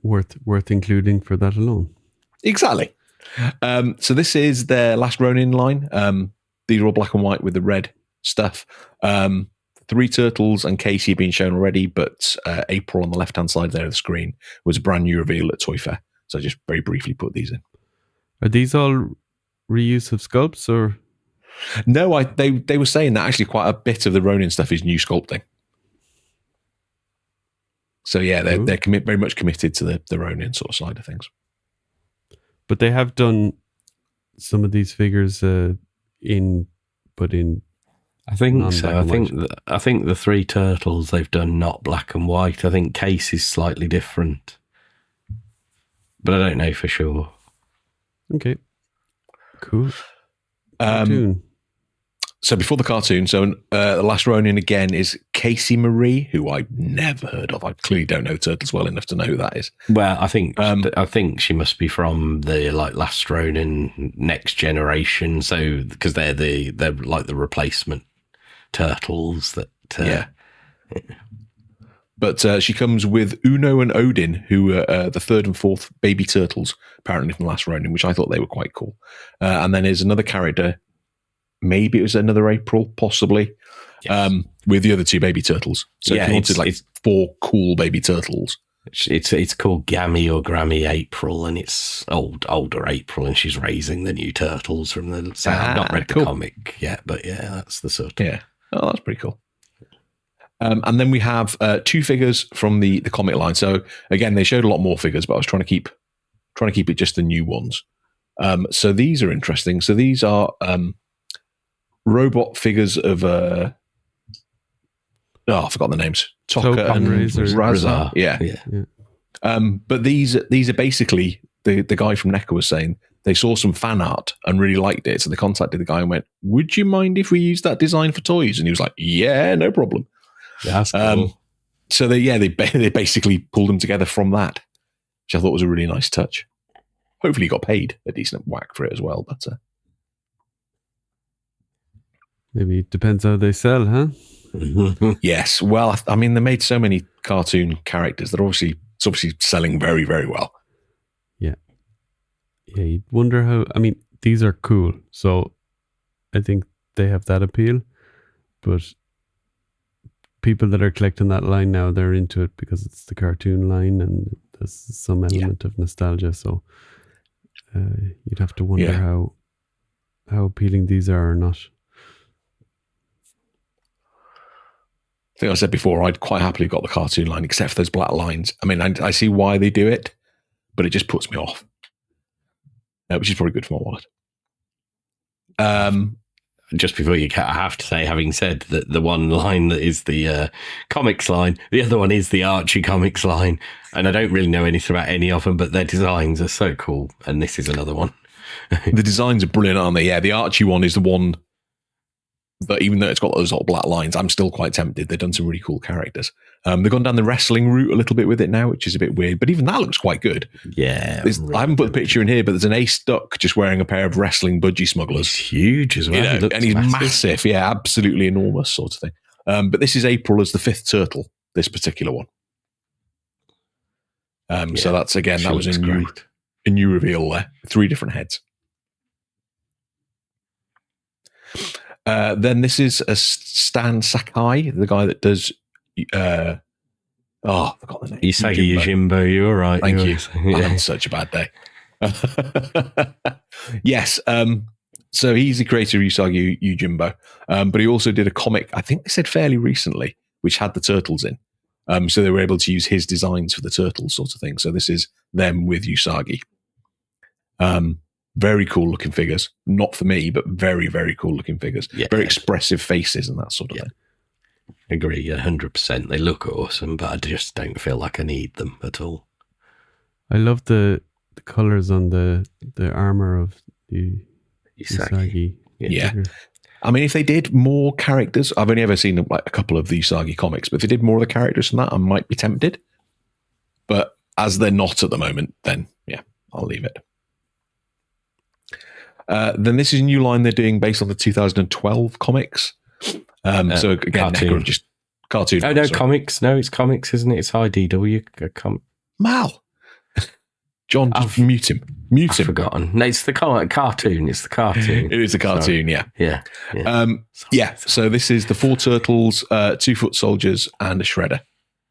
Worth including for that alone. Exactly. So this is their last Ronin line. These are all black and white with the red stuff. 3 Turtles and Casey have been shown already, but April on the left-hand side there of the screen was a brand new reveal at Toy Fair. So I just very briefly put these in. Are these all reuse of sculpts or? No, they were saying that actually quite a bit of the Ronin stuff is new sculpting. So yeah, they're very much committed to the Ronin sort of side of things. But they have done some of these figures in. I think so. I think the 3 Turtles they've done not black and white. I think Case is slightly different, but I don't know for sure. Okay, cool. Cartoon. So before the cartoon, the last Ronin again is Casey Marie, who I've never heard of. I clearly don't know Turtles well enough to know who that is. Well, I think she must be from the last Ronin Next Generation. So because they're like the replacement Turtles that. Yeah. But she comes with Uno and Odin, who are the 3rd and 4th baby turtles, apparently from the last Ronin, which I thought they were quite cool. And then there's another character. Maybe it was another April, possibly, with the other 2 baby turtles. So if you wanted 4 cool baby turtles. It's called Gammy or Grammy April, and it's older April, and she's raising the new turtles from the. So I've not read the comic yet, but yeah, that's the sort of. Yeah, oh, that's pretty cool. And then we have 2 figures from the comic line. So again, they showed a lot more figures, but I was trying to keep it just the new ones. So these are interesting. So these are. Robot figures of I forgot the names. Tokka and Razar. Yeah. But these are basically the guy from NECA was saying they saw some fan art and really liked it, so they contacted the guy and went, "Would you mind if we use that design for toys?" And he was like, "Yeah, no problem." Yeah, that's cool. So they basically pulled them together from that, which I thought was a really nice touch. Hopefully, he got paid a decent whack for it as well, but. Maybe it depends how they sell, huh? Yes. Well, I mean, they made so many cartoon characters that it's obviously selling very, very well. Yeah. Yeah, you'd wonder how... I mean, these are cool, so I think they have that appeal, but people that are collecting that line now, they're into it because it's the cartoon line and there's some element of nostalgia, so you'd have to wonder how appealing these are or not. I think I said before, I'd quite happily got the cartoon line, except for those black lines. I mean, I see why they do it, but it just puts me off, which is probably good for my wallet. Just before I have to say, having said that the one line that is the comics line, the other one is the Archie comics line, and I don't really know anything about any of them, but their designs are so cool, and this is another one. The designs are brilliant, aren't they? Yeah, the Archie one is the one that, even though it's got those black lines, I'm still quite tempted. They've done some really cool characters. They've gone down the wrestling route a little bit with it now, which is a bit weird, but even that looks quite good. Yeah. Really I haven't put the picture in here, but there's an Ace Duck just wearing a pair of wrestling budgie smugglers. He's huge as well. And he's massive. Yeah, absolutely enormous sort of thing. But this is April as the 5th turtle, this particular one. So that's, again, that was a new reveal there. 3 different heads. Then this is a Stan Sakai, the guy that does Oh, I forgot the name. Usagi Yojimbo, you're right. Thank you. Yeah. I had such a bad day. Yes. So he's the creator of Usagi Yojimbo, but he also did a comic, I think they said fairly recently, which had the turtles in. So they were able to use his designs for the turtles sort of thing. So this is them with Usagi. Very cool looking figures. Not for me, but very, very cool looking figures. Yeah. Very expressive faces and that sort of thing. Agree, 100%. They look awesome, but I just don't feel like I need them at all. I love the colors on the armor of the Usagi. Yeah. I mean, if they did more characters, I've only ever seen like a couple of the Usagi comics, but if they did more of the characters than that, I might be tempted. But as they're not at the moment, then yeah, I'll leave it. Then this is a new line they're doing based on the 2012 comics. So again, cartoon. just cartoon. Oh, no, sorry. Comics. No, it's comics, isn't it? It's IDW. Mal. John, just mute him. Mute him. I've forgotten. No, it's the cartoon. It's the cartoon. It is a cartoon, Sorry. yeah. Yeah. So this is the 4 turtles, 2 foot soldiers, and a shredder.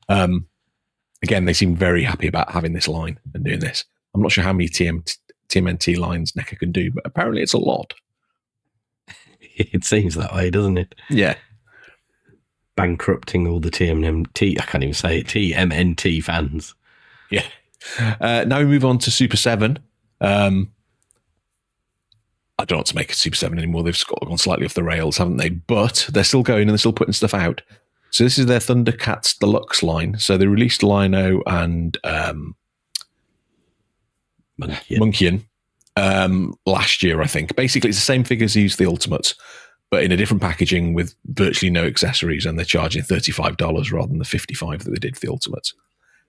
Again, they seem very happy about having this line and doing this. I'm not sure how many TMNT lines NECA can do, but apparently it's a lot. It seems that way, doesn't it? Yeah. Bankrupting all the TMNT, I can't even say it, TMNT fans. Yeah. Now we move on to Super 7. I don't know what to make of Super 7 anymore. They've gone slightly off the rails, haven't they? But they're still going and they're still putting stuff out. So this is their Thundercats Deluxe line. So they released Lino and Munkian last year, I think. Basically, it's the same figures as used the Ultimates, but in a different packaging with virtually no accessories, and they're charging $35 rather than the $55 that they did for the Ultimates.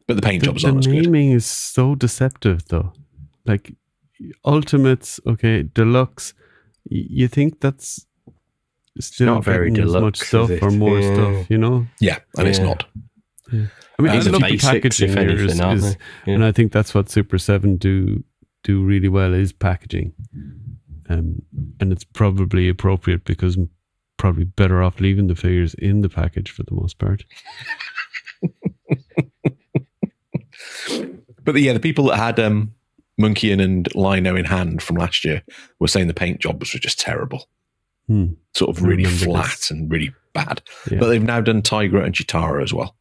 But the paint jobs aren't as good. The naming is so deceptive, though. Like Ultimates, okay, Deluxe. You think that's still not very deluxe, as much stuff or more stuff, you know? Yeah, and it's not. Yeah. I mean, I love the packaging here, and I think that's what Super 7 do really well is packaging. And it's probably appropriate because I'm probably better off leaving the figures in the package for the most part. But the people that had Munkian and Lino in hand from last year were saying the paint jobs were just terrible. Sort of really flat and really bad. Yeah. But they've now done Tigra and Chitara as well.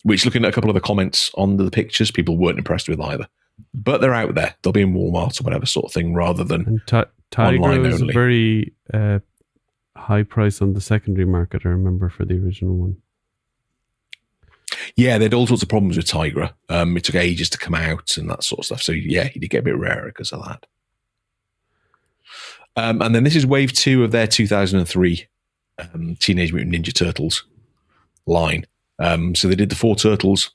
Which, looking at a couple of the comments on the pictures, people weren't impressed with either. But they're out there. They'll be in Walmart or whatever sort of thing rather than online Tigra is only. A very high price on the secondary market, I remember, for the original one. Yeah, they had all sorts of problems with Tigra. It took ages to come out and that sort of stuff. So yeah, he did get a bit rarer because of that. And then this is wave 2 of their 2003 Teenage Mutant Ninja Turtles line. So they did the 4 turtles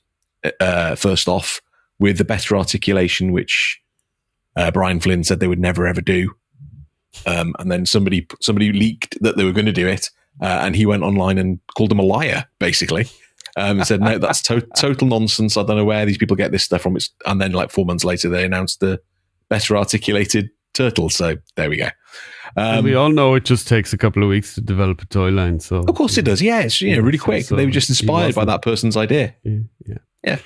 first off with the better articulation, which Brian Flynn said they would never ever do. And then somebody leaked that they were going to do it, and he went online and called them a liar, basically. And said, no, that's total nonsense. I don't know where these people get this stuff from. And then like 4 months later, they announced the better articulated turtle. So there we go. And we all know it just takes a couple of weeks to develop a toy line. So of course it does. Yeah, it's really quick. So they were just inspired by that person's idea. Yeah.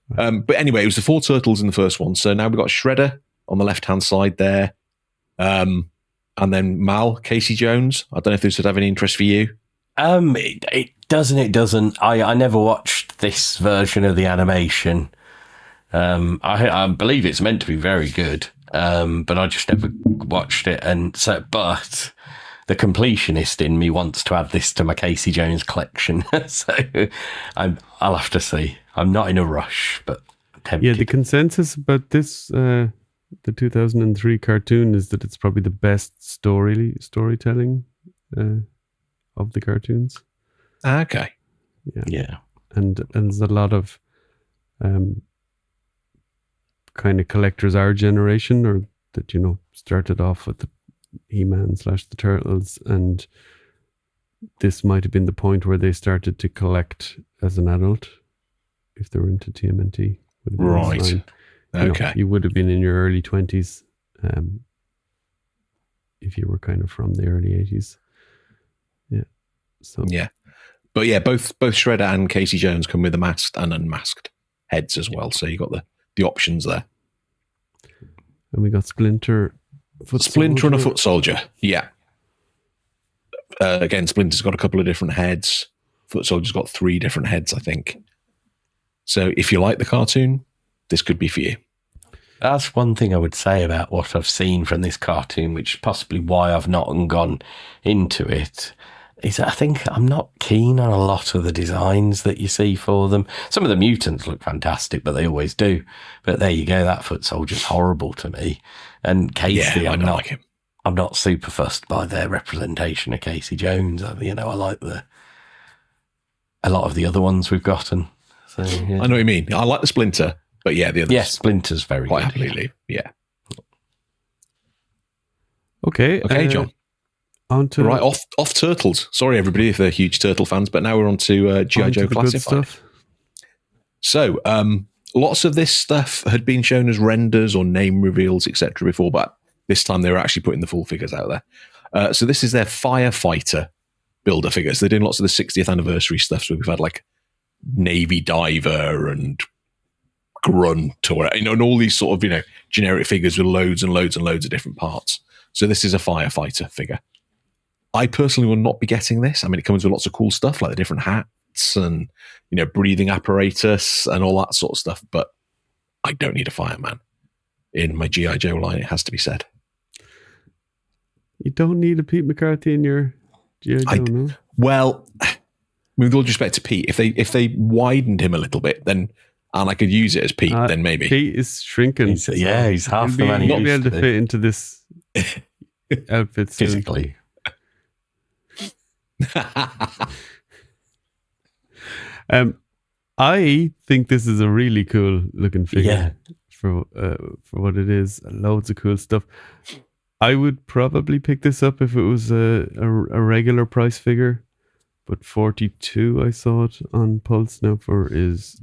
But anyway, it was the 4 turtles in the first one. So now we've got Shredder on the left-hand side there. And then Mal, Casey Jones. I don't know if this would have any interest for you. It doesn't. I never watched this version of the animation. I believe it's meant to be very good, but I just never watched it. And so, but the completionist in me wants to add this to my Casey Jones collection. So I'll have to see. I'm not in a rush, but tempted. Yeah, the consensus about this, the 2003 cartoon, is that it's probably the best storytelling of the cartoons. Okay. Yeah. And there's a lot of kind of collectors our generation, or that, started off with the He-Man / the Turtles, and this might have been the point where they started to collect as an adult, if they were into TMNT. Right. Okay. You would have been in your early 20s if you were kind of from the early 80s. Yeah. So yeah. But yeah, both Shredder and Casey Jones come with the masked and unmasked heads as well. So you got the options there. And we got Splinter. Splinter and a Foot Soldier. Yeah. Again, Splinter's got a couple of different heads. Foot Soldier's got 3 different heads, I think. So if you like the cartoon, this could be for you. That's one thing I would say about what I've seen from this cartoon, which is possibly why I've not gone into it, is I think I'm not keen on a lot of the designs that you see for them. Some of the mutants look fantastic, but they always do. But there you go, that Foot Soldier's horrible to me. And Casey, I don't like him. I'm not super fussed by their representation of Casey Jones. I like a lot of the other ones we've gotten. So, yeah. I know what you mean. I like the Splinter, but yeah, the others. Yeah, Splinter's very quite good. Happily leave. Yeah. Okay, John. On to Right, off Turtles. Sorry, everybody, if they're huge Turtle fans, but now we're on to G.I. Joe Classified. So, lots of this stuff had been shown as renders or name reveals, etc. before, but this time they were actually putting the full figures out there. So this is their Firefighter builder figures. They're doing lots of the 60th anniversary stuff. So we've had like Navy Diver and Grunt, or and all these sort of generic figures with loads and loads and loads of different parts. So this is a Firefighter figure. I personally will not be getting this. I mean, it comes with lots of cool stuff like the different hats and breathing apparatus and all that sort of stuff. But I don't need a fireman in my G.I. Joe line. It has to be said. You don't need a Pete McCarthy in your G.I. Joe, no? Well, with all due respect to Pete, if they widened him a little bit, then and I could use it as Pete, then maybe. Pete is shrinking. He's half the man he He'll be used able to fit into this outfit soon. physically. I think this is a really cool looking figure for what it is. Loads of cool stuff. I would probably pick this up if it was a regular price figure, but 42 I saw it on Pulse now for is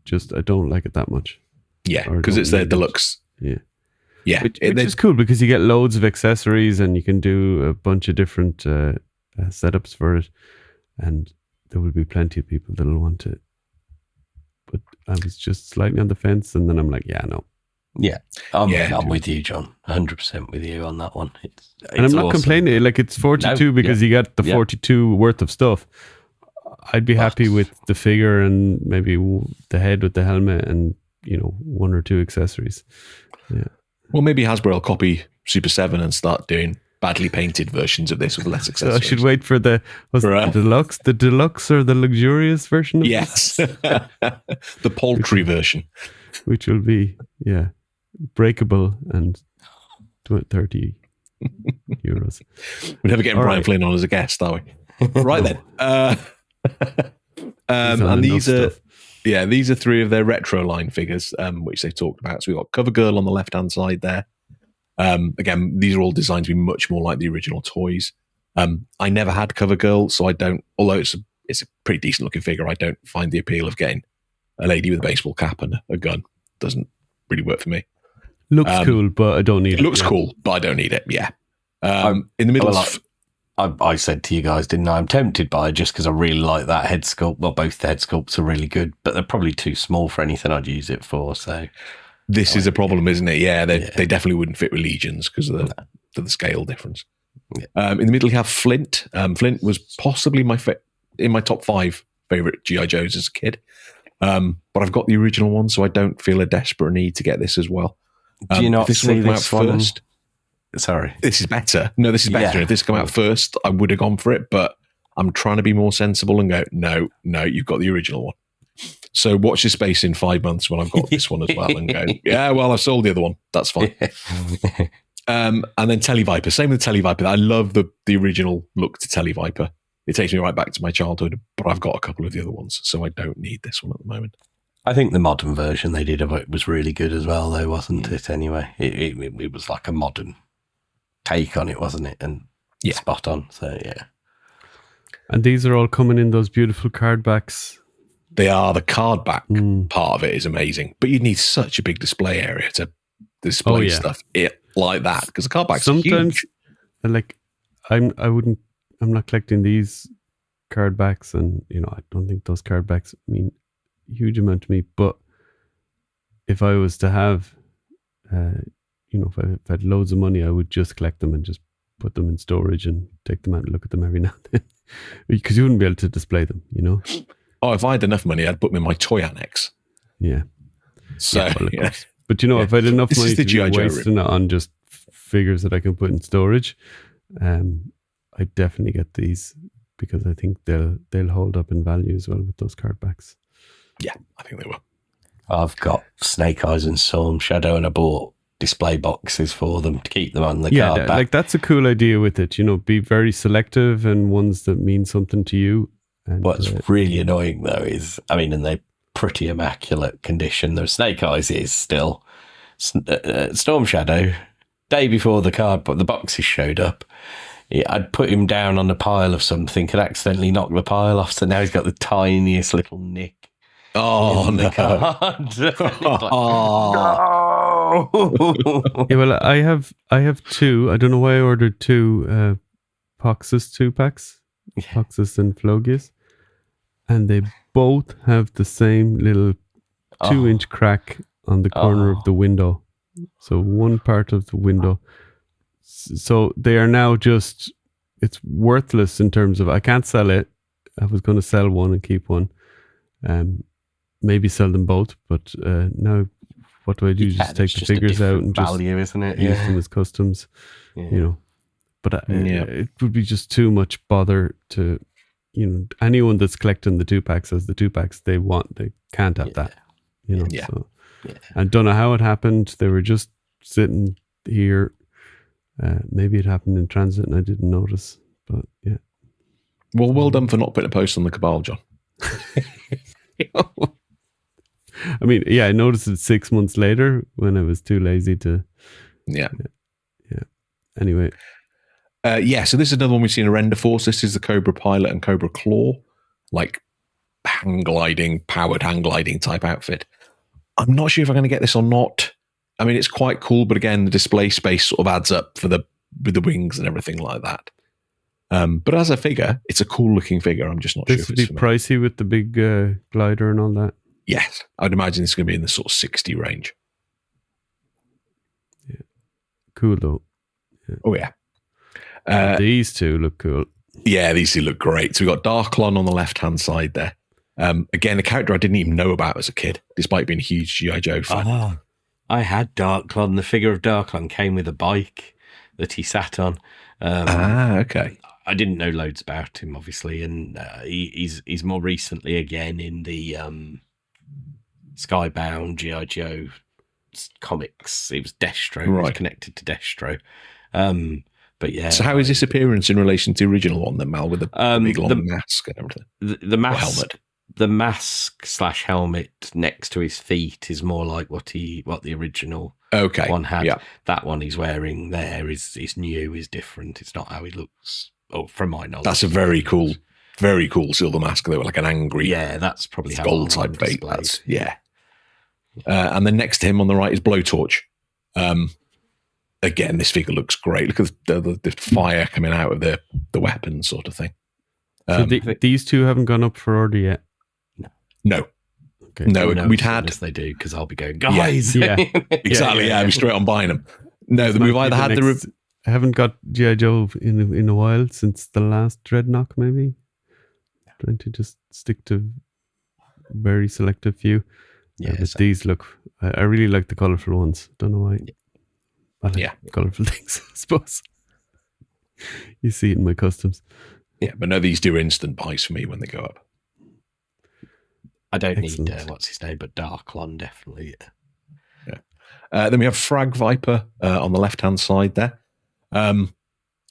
just I don't like it that much. Yeah, because it's their deluxe. Yeah, which is cool because you get loads of accessories and you can do a bunch of different setups for it, and there will be plenty of people that'll want it. But I was just slightly on the fence, and then I'm like, no. Yeah, I'm with you, John. 100% with you on that one. It's and I'm not complaining. Like it's 42 because you got the 42 worth of stuff. I'd be happy with the figure and maybe the head with the helmet and 1 or 2 accessories. Yeah. Well, maybe Hasbro will copy Super 7 and start doing badly painted versions of this with less accessories. So I should wait for the deluxe or the luxurious version of this? The poultry version. Which will be, breakable and 30 euros. We're never getting Brian Flynn on as a guest, are we? Right then. And these are... Stuff. Yeah, these are 3 of their retro line figures, which they talked about. So we've got CoverGirl on the left-hand side there. Again, these are all designed to be much more like the original toys. I never had CoverGirl, so I don't, although it's a pretty decent-looking figure, I don't find the appeal of getting a lady with a baseball cap and a gun. Doesn't really work for me. Looks cool, but I don't need it. Looks cool, but I don't need it, in the middle of... I said to you guys, didn't I? I'm tempted by it just because I really like that head sculpt. Well, both the head sculpts are really good, but they're probably too small for anything I'd use it for. So this is a problem, isn't it? Yeah, they definitely wouldn't fit with Legions because of the scale difference. Yeah. In the middle, you have Flint. Flint was possibly in my top 5 favorite G.I. Joes as a kid, but I've got the original one, so I don't feel a desperate need to get this as well. Do you not see this one first? Sorry. This is better. No, this is better. If this come out first, I would have gone for it, but I'm trying to be more sensible and go, no, you've got the original one. So watch this space in 5 months when I've got this one as well and go, I sold the other one. That's fine. And then Televiper. Same with Televiper. I love the original look to Televiper. It takes me right back to my childhood, but I've got a couple of the other ones, so I don't need this one at the moment. I think the modern version they did of it was really good as well, though, wasn't it? Anyway, it was like a modern take on it, wasn't it? And spot on. So and these are all coming in those beautiful card backs. They are. The card back part of it is amazing, but you'd need such a big display area to display stuff like that because the card backs sometimes huge. Like I'm not collecting these card backs, and I don't think those card backs mean a huge amount to me. But if I was to have, if I had loads of money, I would just collect them and just put them in storage and take them out and look at them every now and then, because you wouldn't be able to display them. Oh, if I had enough money, I'd put them in my toy annex. Yeah. So, But if I had enough This money is the to G.I. be Joe wasting it on just figures that I can put in storage, I definitely get these, because I think they'll hold up in value as well with those card backs. Yeah, I think they will. I've got Snake Eyes and Storm Shadow, and I bought display boxes for them to keep them on the card back. Like that's a cool idea with it. Be very selective and ones that mean something to you. And, what's really annoying though is, and they're pretty immaculate condition. The Snake Eyes is still Storm Shadow. Day before the boxes showed up, I'd put him down on a pile of something, could accidentally knock the pile off, so now he's got the tiniest little nick. Oh, no. Yeah, well, I have two. I don't know why I ordered two Poxus 2-packs, Poxus and Flogius, and they both have the same little 2-inch crack on the corner of the window. So one part of the window. So they are now just, it's worthless in terms of, I can't sell it. I was going to sell one and keep one. Maybe sell them both, but now what do I do? Just take the figures out and value, isn't it? Use them as customs, But it would be just too much bother to, anyone that's collecting the 2-packs as the 2-packs they want, they can't have that, So, I don't know how it happened. They were just sitting here. Maybe it happened in transit and I didn't notice, but yeah. Well done for not putting a post on the Cabal, John. I noticed it 6 months later when I was too lazy to. Yeah. Anyway. So this is another one we've seen a render force. This is the Cobra Pilot and Cobra Claw, like powered hang gliding type outfit. I'm not sure if I'm going to get this or not. It's quite cool, but again, the display space sort of adds up with the wings and everything like that. But as a figure, it's a cool looking figure. I'm just not sure if it's this would be pricey with the big glider and all that. Yes, I'd imagine it's going to be in the sort of 60 range. Yeah, cool though. Yeah. Oh yeah, these two look cool. Yeah, these two look great. So we've got Darklon on the left hand side there. Again, a character I didn't even know about as a kid, despite being a huge G.I. Joe fan. I had Darklon. The figure of Darklon came with a bike that he sat on. Okay. I didn't know loads about him, obviously, and he's more recently again in the Skybound G.I. Joe comics. It was Destro. Right. He was connected to Destro. But yeah. So how is this appearance in relation to the original one then, Mal, with the big long mask and everything? The mask, helmet. The mask / helmet next to his feet is more like what the original one had. Yeah. That one he's wearing there is new, is different. It's not how he looks. Oh, from my knowledge. That's a very cool silver mask. They were like an angry, that's probably how gold type fate. And then next to him on the right is Blowtorch. Again, this figure looks great. Look at the fire coming out of the weapon sort of thing. So these two haven't gone up for order yet? No. Okay. No, we'd had. Yes, they do, because I'll be going, guys. Yeah. Exactly. I'll be straight on buying them. No, we've either had I haven't got G.I. Joe in a while, since the last Dreadnought, maybe. Trying to just stick to very selective few. Yeah, but these look. I really like the colourful ones. Don't know why. I like colourful things, I suppose. You see it in my customs. Yeah, but no, these do instant buys for me when they go up. I don't need what's his name, but Darklon definitely. Yeah. Then we have Frag Viper on the left hand side there. I'm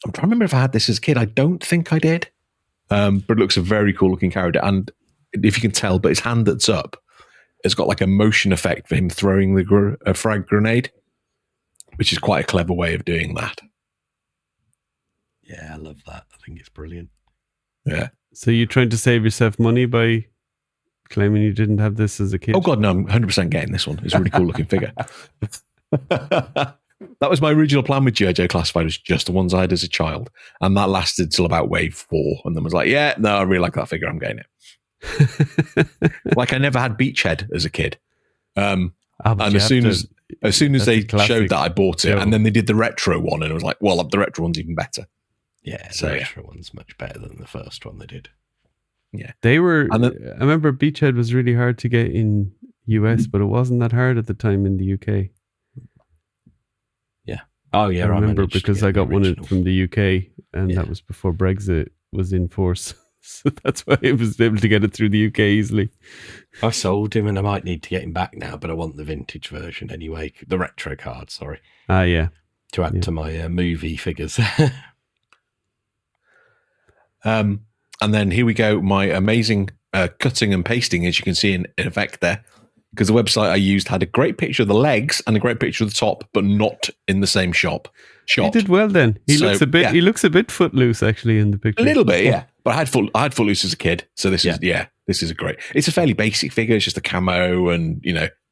trying to remember if I had this as a kid. I don't think I did, but it looks a very cool looking character. And if you can tell, but his hand that's up has got like a motion effect for him throwing a frag grenade, which is quite a clever way of doing that. Yeah, I love that. I think it's brilliant. Yeah. So you're trying to save yourself money by claiming you didn't have this as a kid? Oh God, no! I'm 100% getting this one. It's a really cool looking figure. That was my original plan with G.I. Joe Classified, was just the ones I had as a child. And that lasted till about wave 4. And then was like, yeah, no, I really like that figure. I'm getting it. Like I never had Beachhead as a kid. And as soon as they showed that, I bought it. And then they did the retro one. And it was like, well, the retro one's even better. Yeah, the retro one's much better than the first one they did. Yeah. They were, I remember Beachhead was really hard to get in US, but it wasn't that hard at the time in the UK. Yeah. Oh, yeah. I remember because I got one from the UK, and that was before Brexit was in force. So that's why I was able to get it through the UK easily. I sold him, and I might need to get him back now, but I want the vintage version anyway. The retro card, sorry. Yeah. To add to my movie figures. And then here we go, my amazing cutting and pasting, as you can see in effect there, because the website I used had a great picture of the legs and a great picture of the top, but not in the same shot. He did well then. He looks a bit footloose actually in the picture. A little bit, yeah. But I had footloose as a kid, so this is a great. It's a fairly basic figure. It's just a camo, and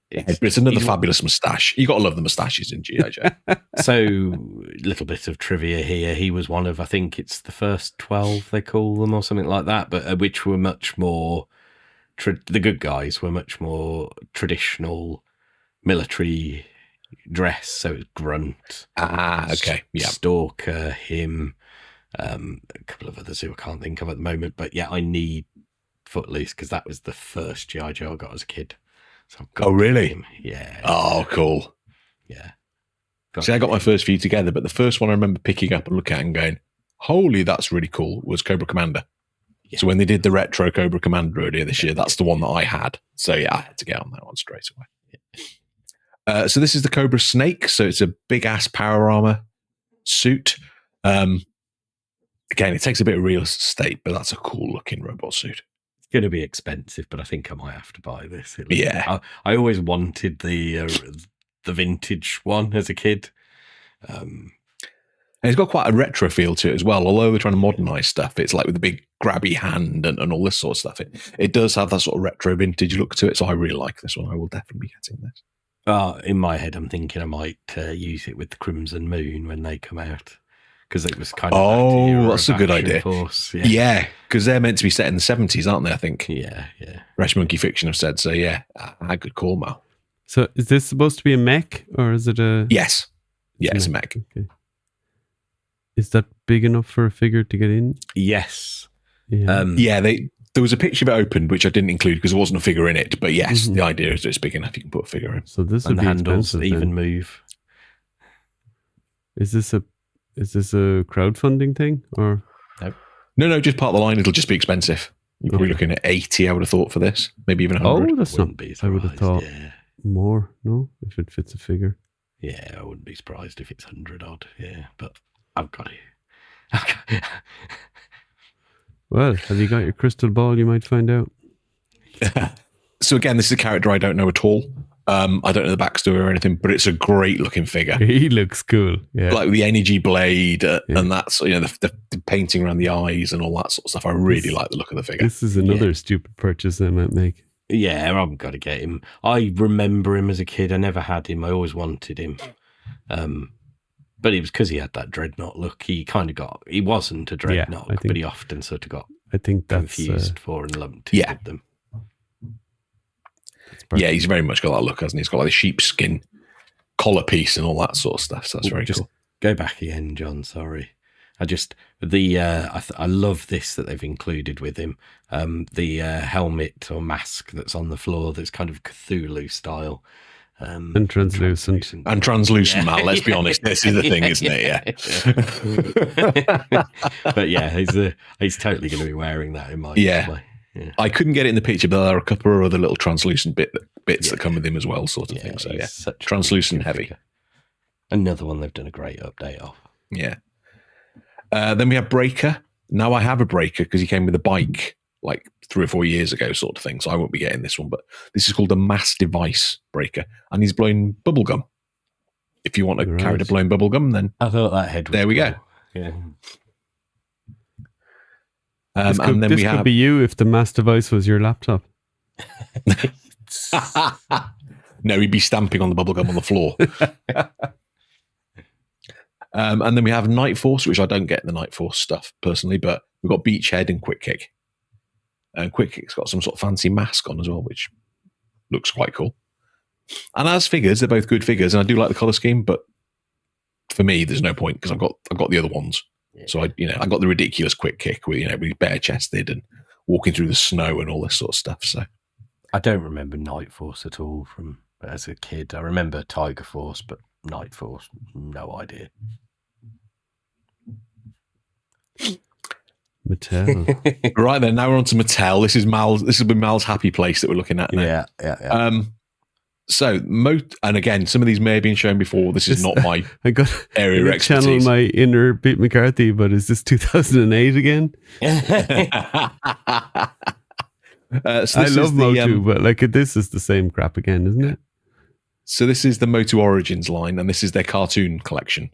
it's another fabulous moustache. You got to love the moustaches in G.I. Joe. So, little bit of trivia here. He was one of, I think it's the first 12 they call them or something like that, but which were much more. The good guys were much more traditional military dress, so it was Grunt. Okay, yeah. Stalker, him, a couple of others who I can't think of at the moment. But yeah, I need Footloose because that was the first G.I. Joe I got as a kid. So really? Him. Yeah. Oh, cool. Yeah. See, I got my first few together, but the first one I remember picking up and looking at and going, holy, that's really cool, was Cobra Commander. Yeah. So when they did the retro Cobra Commander earlier this year, that's the one that I had. So yeah, I had to get on that one straight away. So this is the Cobra S.N.A.K.E. So it's a big ass power armor suit. Again, it takes a bit of real estate, but that's a cool looking robot suit. It's going to be expensive, but I think I might have to buy this. I always wanted the vintage one as a kid. And it's got quite a retro feel to it as well. Although they're trying to modernize stuff, it's like with the big grabby hand and all this sort of stuff. It does have that sort of retro vintage look to it. So I really like this one. I will definitely be getting this. In my head, I'm thinking I might use it with the Crimson Moon when they come out. Because it was kind of... Oh, that's a good idea. Force. Yeah, because they're meant to be set in the 70s, aren't they, I think? Yeah. Fresh Monkey Fiction have said. So yeah, good call, Mal. So is this supposed to be a mech or is it a... Yes. Yeah, it's a mech. Okay. Is that big enough for a figure to get in? Yes. Yeah. There was a picture of it opened, which I didn't include because there wasn't a figure in it. But yes, the idea is that it's big enough you can put a figure in. So this would be handles expensive, even then. move. Is this a crowdfunding thing or? No, just part of the line. It'll just be expensive. You're probably looking at 80, I would have thought, for this. Maybe even 100. Oh, that's not. I would have thought more. No, if it fits a figure. Yeah, I wouldn't be surprised if it's 100 odd. Yeah, but I've got it. Well, have you got your crystal ball? You might find out. So again, this is a character I don't know at all. I don't know the backstory or anything, but it's a great looking figure. He looks cool. Yeah, like with the energy blade and that's the painting around the eyes and all that sort of stuff. I really like the look of the figure. This is another stupid purchase I might make. Yeah, I've got to get him. I remember him as a kid. I never had him. I always wanted him. But it was because he had that dreadnought look. He wasn't a dreadnought, but he often sort of got confused for and lumped with them. Yeah, he's very much got that look, hasn't he? He's got like the sheepskin collar piece and all that sort of stuff. So that's very cool. Go back again, John. Sorry. I love this that they've included with him. The helmet or mask that's on the floor that's kind of Cthulhu style. And translucent. And translucent, Mal, let's be honest. This is the thing, isn't it? Yeah. But yeah, he's totally going to be wearing that in my display. Yeah. I couldn't get it in the picture, but there are a couple of other little translucent bits that come with him as well, sort of thing. So yeah, translucent heavy. Figure. Another one they've done a great update of. Yeah. Then we have Breaker. Now I have a Breaker because he came with a bike like 3 or 4 years ago, sort of thing. So I won't be getting this one, but this is called a mass device Breaker, and he's blowing bubblegum. If you want a character blowing bubblegum, then I thought that head was there we cool. go. Yeah. This could be you if the mass device was your laptop. No, he'd be stamping on the bubblegum on the floor. And then we have Night Force, which I don't get in the Night Force stuff personally, but we've got Beachhead and Quick Kick. And Quick Kick's got some sort of fancy mask on as well, which looks quite cool. And as figures, they're both good figures, and I do like the color scheme, but for me, there's no point because I've got the other ones. Yeah. So I got the ridiculous Quick Kick where really bare chested and walking through the snow and all this sort of stuff. So I don't remember Night Force at all from as a kid. I remember Tiger Force, but Night Force, no idea. Mattel. Right then, now we're on to Mattel. This has been Mal's happy place that we're looking at now. Yeah. So, and again, some of these may have been shown before. This is not my area of expertise. Channel my inner Pete McCarthy, but is this 2008 again? I love Motu, but this is the same crap again, isn't it? So this is the Motu Origins line, and this is their cartoon collection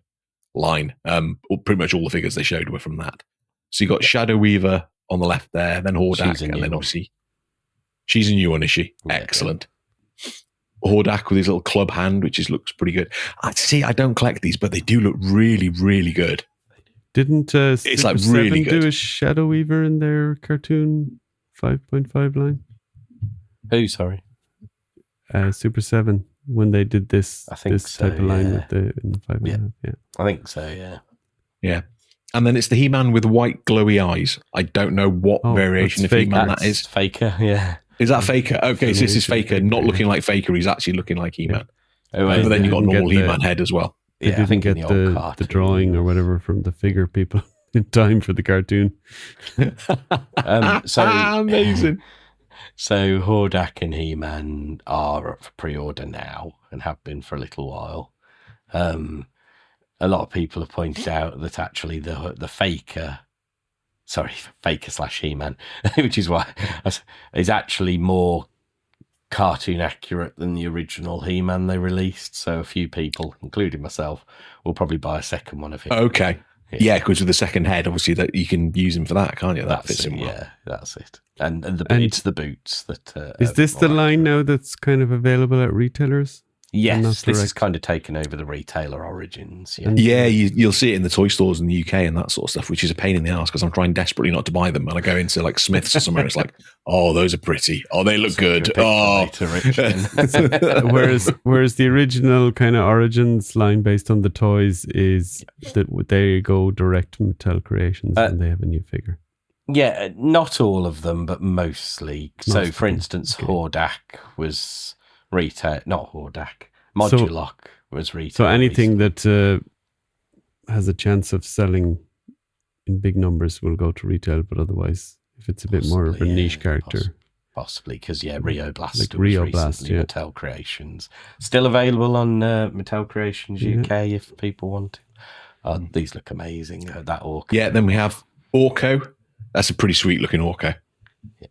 line. Pretty much all the figures they showed were from that. So you got Shadow Weaver on the left there, then Hordak, and then obviously she's a new one, is she? Yeah, excellent. Yeah. Hordak with his little club hand, which looks pretty good. I don't collect these, but they do look really, really good. Didn't it's like really good. Do a Shadow Weaver in their cartoon 5.5 line? Who? Sorry, Super 7 when they did this. I think this so, type of line with the 5.5. Yeah, I think so. Yeah, yeah. And then it's the He-Man with white glowy eyes. I don't know what variation of He-Man that is. Faker, yeah. Is that Faker? Okay, so this is Faker, not looking like Faker. He's actually looking like He-Man. Yeah. But then you've got a normal He-Man head as well. They didn't get the drawing or whatever from the figure people in time for the cartoon. So amazing. So Hordak and He-Man are up for pre-order now and have been for a little while. A lot of people have pointed out that actually the Faker / He-Man, which is why is actually more cartoon accurate than the original He-Man they released. So a few people, including myself, will probably buy a second one of him. Okay. Yeah, because with the second head, obviously that you can use him for that, can't you? That fits him well. Yeah, that's it. And it's the boots that. Is this the line now that's kind of available at retailers? Yes, this has kind of taken over the retailer Origins. Yeah, you'll see it in the toy stores in the UK and that sort of stuff, which is a pain in the ass because I'm trying desperately not to buy them. And I go into like Smith's or somewhere, it's like, oh, those are pretty. Oh, they look good. Oh, whereas the original kind of Origins line based on the toys is that they go direct Mattel Creations when they have a new figure. Yeah, not all of them, but mostly. So, for instance, Hordak was retail, not Hordak. Modulock was retail. So anything that has a chance of selling in big numbers will go to retail, but otherwise, if it's a bit more of a niche character. Possibly, because Rio Blast was recently Mattel Creations. Still available on Mattel Creations UK if people want to. These look amazing. That Orko. Yeah, then we have Orko. That's a pretty sweet looking Orko. Yeah.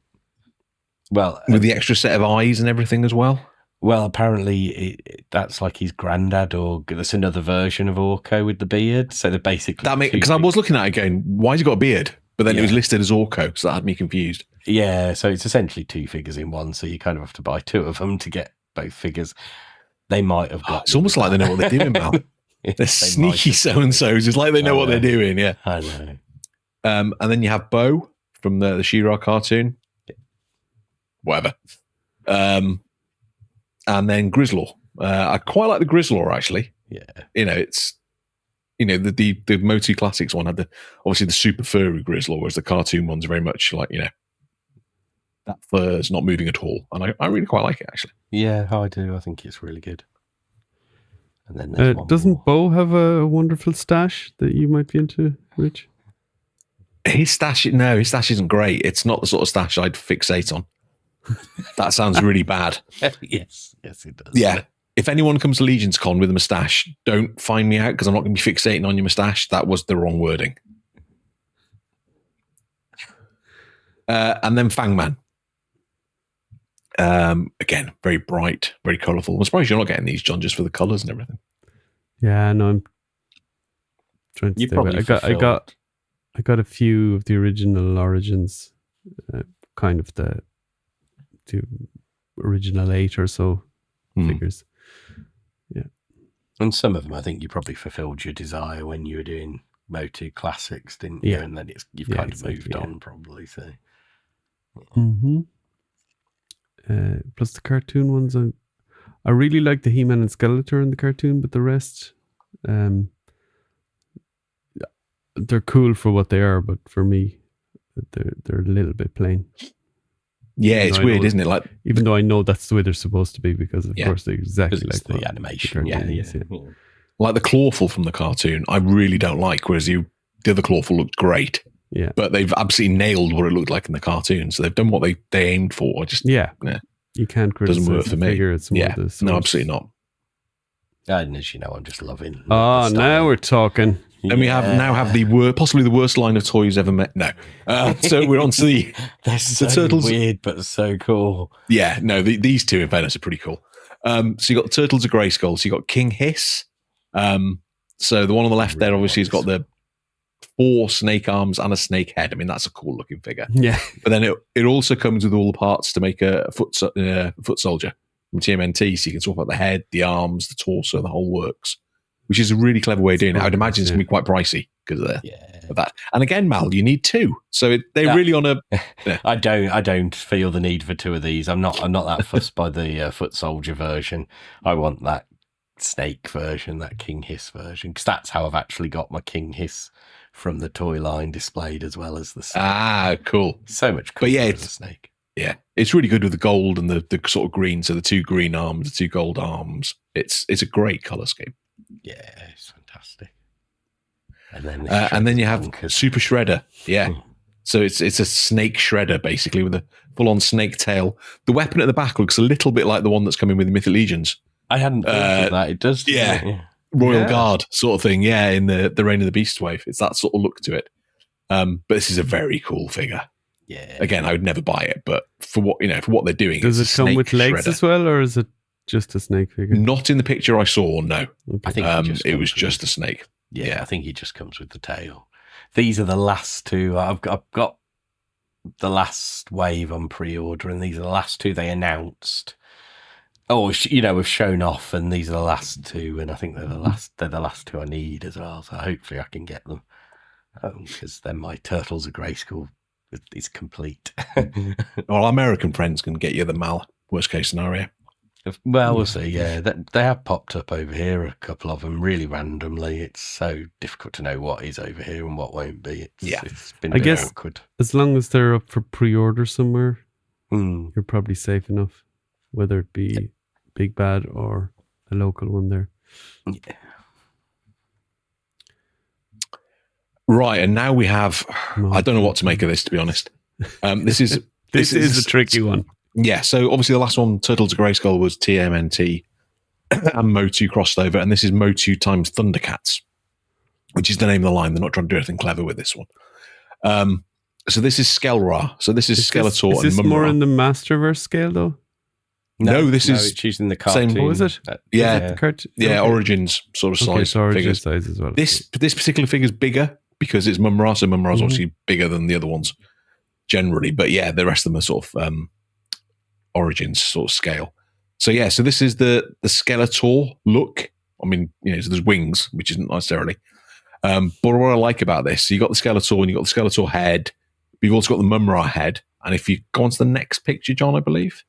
Well, with the extra set of eyes and everything as well. Well, apparently that's like his granddad, or that's another version of Orko with the beard. So they're basically because I was looking at it going, why's he got a beard? But then it was listed as Orko, so that had me confused. Yeah, so it's essentially two figures in one. So you kind of have to buy two of them to get both figures. They might have got. It's almost like they know what they're doing, Mal. They're sneaky so-and-sos. It's like they know what they're doing. Yeah, I know. And then you have Bo from the She-Ra cartoon. Whatever. And then Grizzlor. I quite like the Grizzlor, actually. Yeah. It's the Motu Classics one had obviously the super furry Grizzlor, whereas the cartoon ones are very much like, that fur is not moving at all. And I really quite like it, actually. Yeah, I do. I think it's really good. And then doesn't Bo have a wonderful stash that you might be into, Rich? His stash isn't great. It's not the sort of stash I'd fixate on. That sounds really bad. Yes, it does. Yeah. If anyone comes to Legion's Con with a moustache, don't find me out because I'm not going to be fixating on your moustache. That was the wrong wording. And then Fangman. Again, very bright, very colourful. I'm surprised you're not getting these, John, just for the colours and everything. Yeah, no, I'm trying to stay away. I got a few of the original Origins, kind of the original 8 or so figures. Yeah. And some of them, I think you probably fulfilled your desire when you were doing Motu Classics, didn't you? Yeah. And then you've kind of moved exactly, on, probably. So, Mm-hmm. Plus the cartoon ones, I really like the He-Man and Skeletor in the cartoon, but the rest, they're cool for what they are, but for me, they're a little bit plain. Yeah, it's weird, isn't it? Like, even though I know that's the way they're supposed to be, because of course they're exactly because like it's the animation. the cartoon is, like the Clawful from the cartoon, I really don't like. Whereas the other Clawful looked great. Yeah, but they've absolutely nailed what it looked like in the cartoon. So they've done what they aimed for. You can't criticize doesn't work for the me. figure. It's more the No, source. absolutely not. And as you know, I'm just loving. Oh, now we're talking. And we have possibly the worst line of toys ever made. No, so we're on to the turtles. Weird, but so cool. Yeah, no, these two in fairness are pretty cool. So you got the Turtles of Grayskull. So you got King Hiss. So the one on the left there obviously has got the 4 snake arms and a snake head. I mean, that's a cool looking figure. Yeah, but then it also comes with all the parts to make a foot soldier from TMNT. So you can swap out the head, the arms, the torso, the whole works. Which is a really clever way of doing it. I'd imagine it's going to be quite pricey because of that. And again, Mal, you need 2. So they're really on a... Yeah. I don't feel the need for 2 of these. I'm not that fussed by the foot soldier version. I want that snake version, that King Hiss version, because that's how I've actually got my King Hiss from the toy line displayed as well as the snake. Ah, cool. So much cooler than the snake. Yeah, it's really good with the gold and the sort of green. So the 2 green arms, the 2 gold arms. It's a great colour scheme. Yeah, it's fantastic. And then you have Super Shredder. Yeah. So it's a snake shredder, basically, with a full-on snake tail. The weapon at the back looks a little bit like the one that's coming with the Mythic Legions. I hadn't thought of that. It does. Yeah. Royal Guard sort of thing. Yeah, in the Reign of the Beast wave. It's that sort of look to it. But this is a very cool figure. Yeah. Again, I would never buy it, but for what they're doing, does it come with legs shredder. as well, or is it just a snake figure? Not in the picture I saw. No, Okay. I think it was just a snake. Yeah, I think he just comes with the tail. These are the last 2. I've got the last wave on pre-order, and these are the last 2 they announced. Oh, have shown off, and these are the last 2, and I think they're the last 2 I need as well. So hopefully I can get them, because then my Turtles of Grayskull is complete. Our American friends can get you the Mal. Worst case scenario. Well, we'll see. Yeah, they have popped up over here, a couple of them, really randomly. It's so difficult to know what is over here and what won't be. It's been a bit awkward. As long as they're up for pre-order somewhere, you're probably safe enough, whether it be Big Bad or a local one there. Yeah. Right, and now we have... I don't know what to make of this, to be honest. This is a tricky one. Yeah, so obviously the last one, Turtles of Grayskull, was TMNT and Motu crossed over, and this is Motu times Thundercats, which is the name of the line. They're not trying to do anything clever with this one. So this is Skelra. So this is Skeletor is this and Mumra. more in the Masterverse scale, though? No, this is... it's using the cartoon. Same, oh, is it? Yeah, Origins sort of size so Origin figures. size as well. This particular figure is bigger because it's Mumra, so Mumra's obviously bigger than the other ones generally. But yeah, the rest of them are sort of Origins sort of scale. So yeah, so this is the Skeletor look. I mean, so there's wings, which isn't necessarily. But what I like about this, so you got the Skeletor and you got the Skeletor head. But you've also got the Mumra head. And if you go on to the next picture, John, I believe.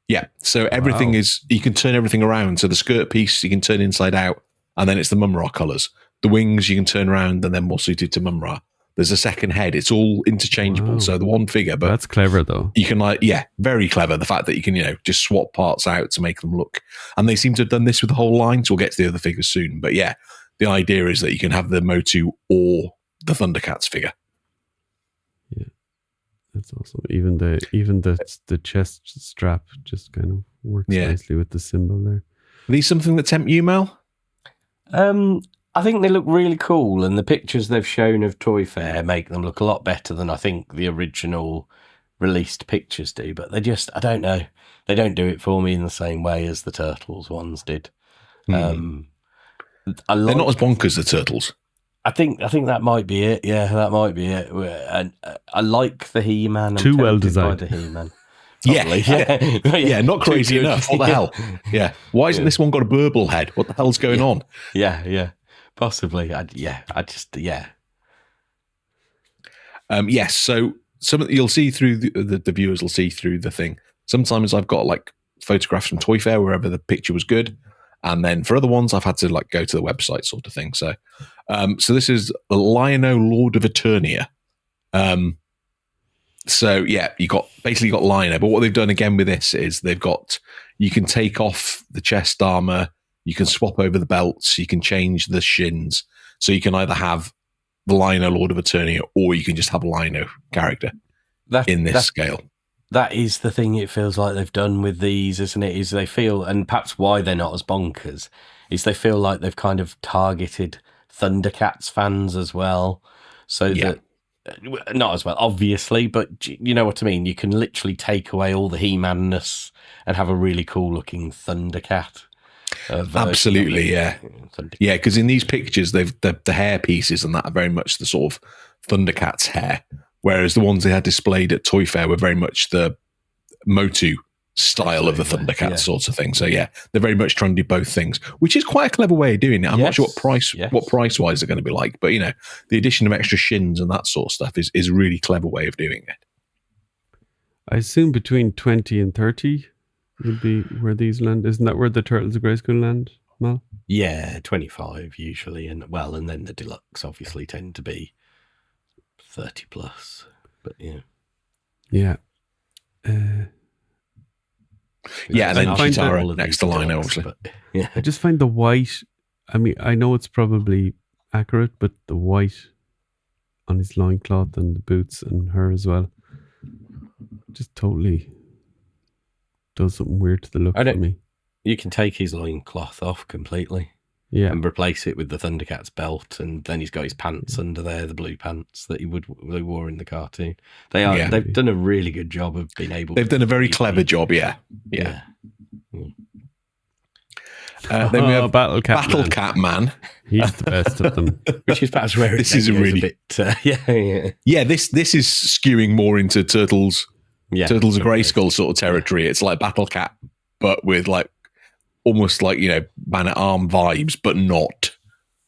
Yeah, so everything is, you can turn everything around. So the skirt piece, you can turn inside out, and then it's the Mumra colours. The wings, you can turn around, and then more suited to Mumra. There's a second head. It's all interchangeable. Wow. So the one figure, but that's clever, though. You can very clever. The fact that you can, just swap parts out to make them look. And they seem to have done this with the whole line, so we'll get to the other figures soon. But yeah, the idea is that you can have the Motu or the Thundercats figure. Yeah. That's awesome. Even the chest strap just kind of works nicely with the symbol there. Are these something that tempt you, Mel? I think they look really cool, and the pictures they've shown of Toy Fair make them look a lot better than I think the original released pictures do. But they just, I don't know, they don't do it for me in the same way as the Turtles ones did. They're not as bonkers, the Turtles. I think that might be it. Yeah, that might be it. And I like the He-Man. Too well designed. By the He-Man. Totally. Yeah, not crazy enough. What the hell? Yeah. Why isn't this one got a burble head? What the hell's going on? Yeah. Possibly. Yes. So you'll see through the viewers will see through the thing. Sometimes I've got like photographs from Toy Fair wherever the picture was good, and then for other ones I've had to like go to the website sort of thing. So, so this is the Lion-O Lord of Eternia. So yeah, you got Lion-O, but what they've done again with this is you can take off the chest armor, you can swap over the belts, you can change the shins, so you can either have the Lion-O Lord of Eternia, or you can just have a Lion-O character in this scale. That is the thing it feels like they've done with these, isn't it? Is they feel, and perhaps why they're not as bonkers, is they feel like they've kind of targeted Thundercats fans as well. So that, not as well, obviously, but you know what I mean? You can literally take away all the He-Man-ness and have a really cool looking Thundercat. Absolutely, yeah. Yeah, because in these pictures, the hair pieces and that are very much the sort of Thundercats hair. Whereas the ones they had displayed at Toy Fair were very much the Motu style of the Thundercats sorts of thing. So yeah, they're very much trying to do both things, which is quite a clever way of doing it. I'm not sure what price wise they're going to be like, but you know, the addition of extra shins and that sort of stuff is a really clever way of doing it. I assume between 20 and 30 would be where these land. Isn't that where the Turtles of Grayskull land, Mal? Yeah, 25 usually, and then the deluxe obviously tend to be 30 plus, but yeah. And then Chitara next to Lion-O, obviously. But, yeah. I just find the white, I mean, I know it's probably accurate, but the white on his loincloth and the boots and her as well, just totally does something weird to the look for me. You can take his loincloth off completely. Yeah. And replace it with the Thundercats belt, and then he's got his pants under there, the blue pants that they wore in the cartoon. They've done a really good job of being able. They've done a very clever job, yeah. Then we have Battle Cat Man. He's the best of them. Which is perhaps where this is a really bit. This is skewing more into Turtles of Grayskull sort of territory. It's like Battle Cat, but with like almost like, you know, Man at Arm vibes, but not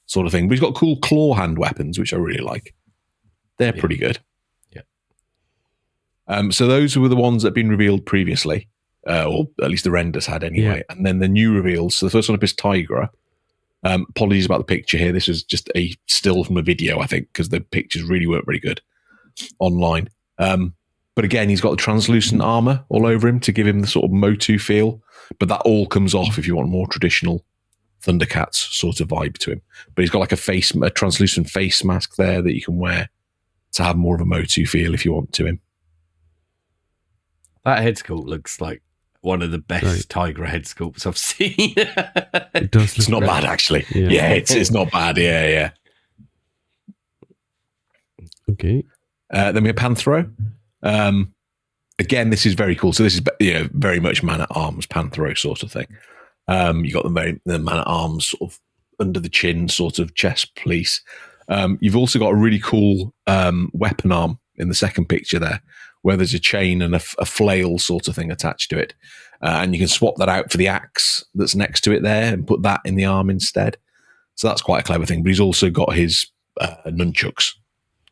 sort of thing. But he's got cool claw hand weapons, which I really like. They're pretty good. Yeah. So those were the ones that have been revealed previously, or at least the renders had anyway. Yeah. And then the new reveals. So the first one up is Tigra. Apologies about the picture here. This is just a still from a video, I think, because the pictures really weren't very good online. But again, he's got the translucent armor all over him to give him the sort of Motu feel. But that all comes off if you want a more traditional Thundercats sort of vibe to him. But he's got like a translucent face mask there that you can wear to have more of a Motu feel if you want to him. That head sculpt looks like one of the best Tigra head sculpts I've seen. It does. It's not bad, actually. Yeah, it's not bad. Yeah. Okay. Then we have Panthro. Again, this is very cool. So this is very much Man at Arms, Panthro sort of thing. You got the Man at Arms sort of under the chin sort of chest piece. You've also got a really cool weapon arm in the second picture there, where there's a chain and a flail sort of thing attached to it. And you can swap that out for the axe that's next to it there and put that in the arm instead. So that's quite a clever thing. But he's also got his nunchucks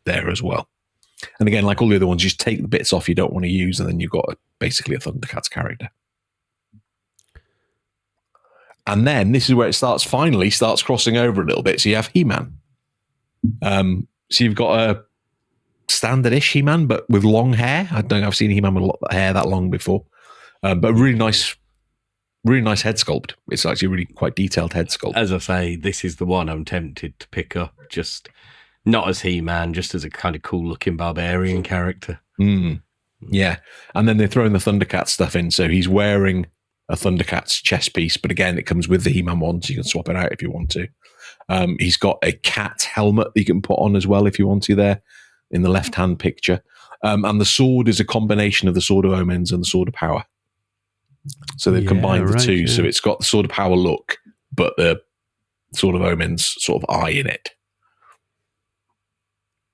there as well. And again, like all the other ones, you just take the bits off you don't want to use, and then you've got basically a Thundercats character. And then this is where it finally starts crossing over a little bit. So you have He-Man. So you've got a standard-ish He-Man, but with long hair. I don't think I've seen He-Man with hair that long before. But really nice head sculpt. It's actually a really quite detailed head sculpt. As I say, this is the one I'm tempted to pick up, just not as He-Man, just as a kind of cool-looking barbarian character. Yeah. And then they're throwing the Thundercats stuff in. So he's wearing a Thundercats chest piece, but again, it comes with the He-Man one, so you can swap it out if you want to. He's got a cat helmet that you can put on as well if you want to there in the left-hand picture. And the sword is a combination of the Sword of Omens and the Sword of Power. So they've combined the two. Yeah. So it's got the Sword of Power look, but the Sword of Omens sort of eye in it.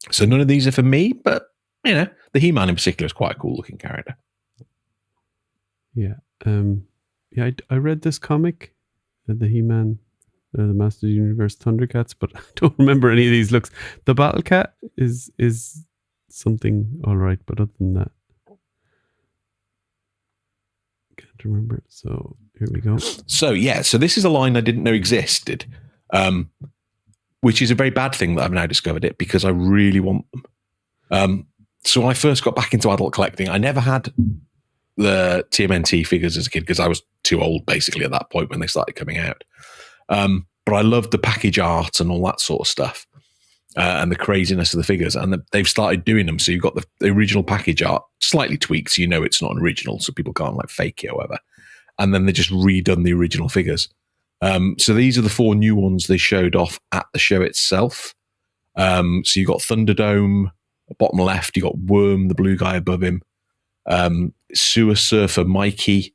So none of these are for me, but, you know, the He-Man in particular is quite a cool-looking character. Yeah. I read this comic, the He-Man, the Masters of the Universe Thundercats, but I don't remember any of these looks. The Battle Cat is something all right, but other than that, can't remember. So here we go. So this is a line I didn't know existed, which is a very bad thing that I've now discovered it because I really want them. So when I first got back into adult collecting, I never had the TMNT figures as a kid because I was too old basically at that point when they started coming out. But I loved the package art and all that sort of stuff and the craziness of the figures. And they've started doing them. So you've got the original package art slightly tweaked, so you know it's not an original, so people can't like fake it or whatever. And then they just redone the original figures. So these are the 4 new ones they showed off at the show itself. So you got Thunderdome, bottom left, you got Worm, the blue guy above him, Sewer Surfer Mikey,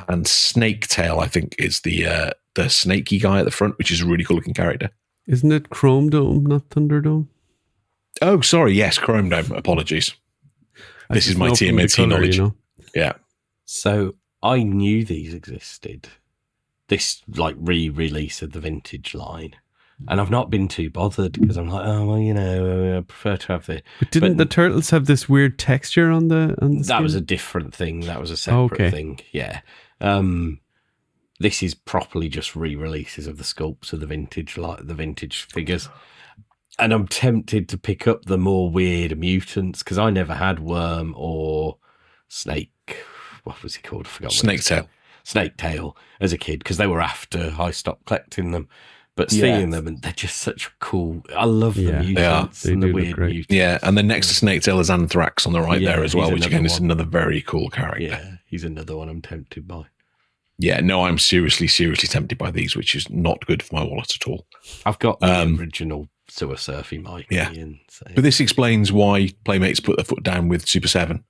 and Snake Tail, I think, is the snaky guy at the front, which is a really cool looking character. Isn't it Chrome Dome, not Thunderdome? Oh, sorry, yes, Chrome Dome. Apologies. This is my TMNT knowledge. Yeah. So I knew these existed. This like re-release of the vintage line. And I've not been too bothered because I'm like, oh well, I prefer to have the. But didn't the turtles have this weird texture on the That skin? was a different thing. That was a separate thing. Yeah. This is properly just re-releases of the sculpts of the vintage figures. And I'm tempted to pick up the more weird mutants because I never had Worm or Snake. What was he called? I forgot. Snake Tail. Snake Tail as a kid because they were after I stopped collecting them. But seeing them, and they're just such cool. I love the mutants and the weird mutants. Yeah, and then next to Snake Tail is Anthrax on the right there as well, which again is another very cool character. Yeah, he's another one I'm tempted by. Yeah, no, I'm seriously tempted by these, which is not good for my wallet at all. I've got the original Sewer Surfy Mikey. Yeah, so. But this explains why Playmates put their foot down with Super 7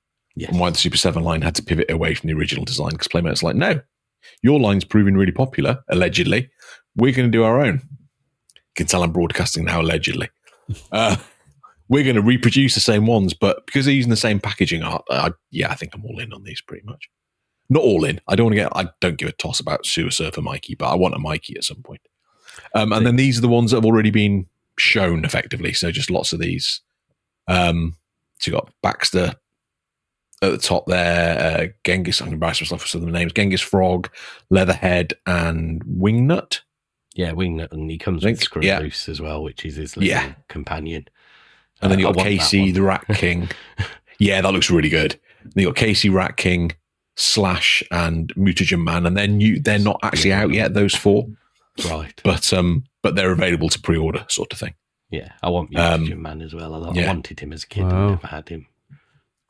and why the Super 7 line had to pivot away from the original design because Playmates like, no, your line's proving really popular, allegedly. We're going to do our own. You can tell I'm broadcasting now, allegedly. We're going to reproduce the same ones, but because they're using the same packaging art, I think I'm all in on these pretty much. Not all in. I don't give a toss about Sewer Surfer Mikey, but I want a Mikey at some point. And then these are the ones that have already been shown effectively. So just lots of these. So you got Baxter at the top there, Genghis, I'm embarrassed myself for some of the names, Genghis Frog, Leatherhead, and Wingnut. Yeah, Wingnut, and he comes with Screw Loose as well, which is his little companion. And then you got Casey, the Rat King. Yeah, that looks really good. Then you got Casey, Rat King, Slash, and Mutagen Man, and they're not actually out yet, those 4. Right. But they're available to pre-order, sort of thing. Yeah, I want Mutagen Man as well. I wanted him as a kid, I never had him.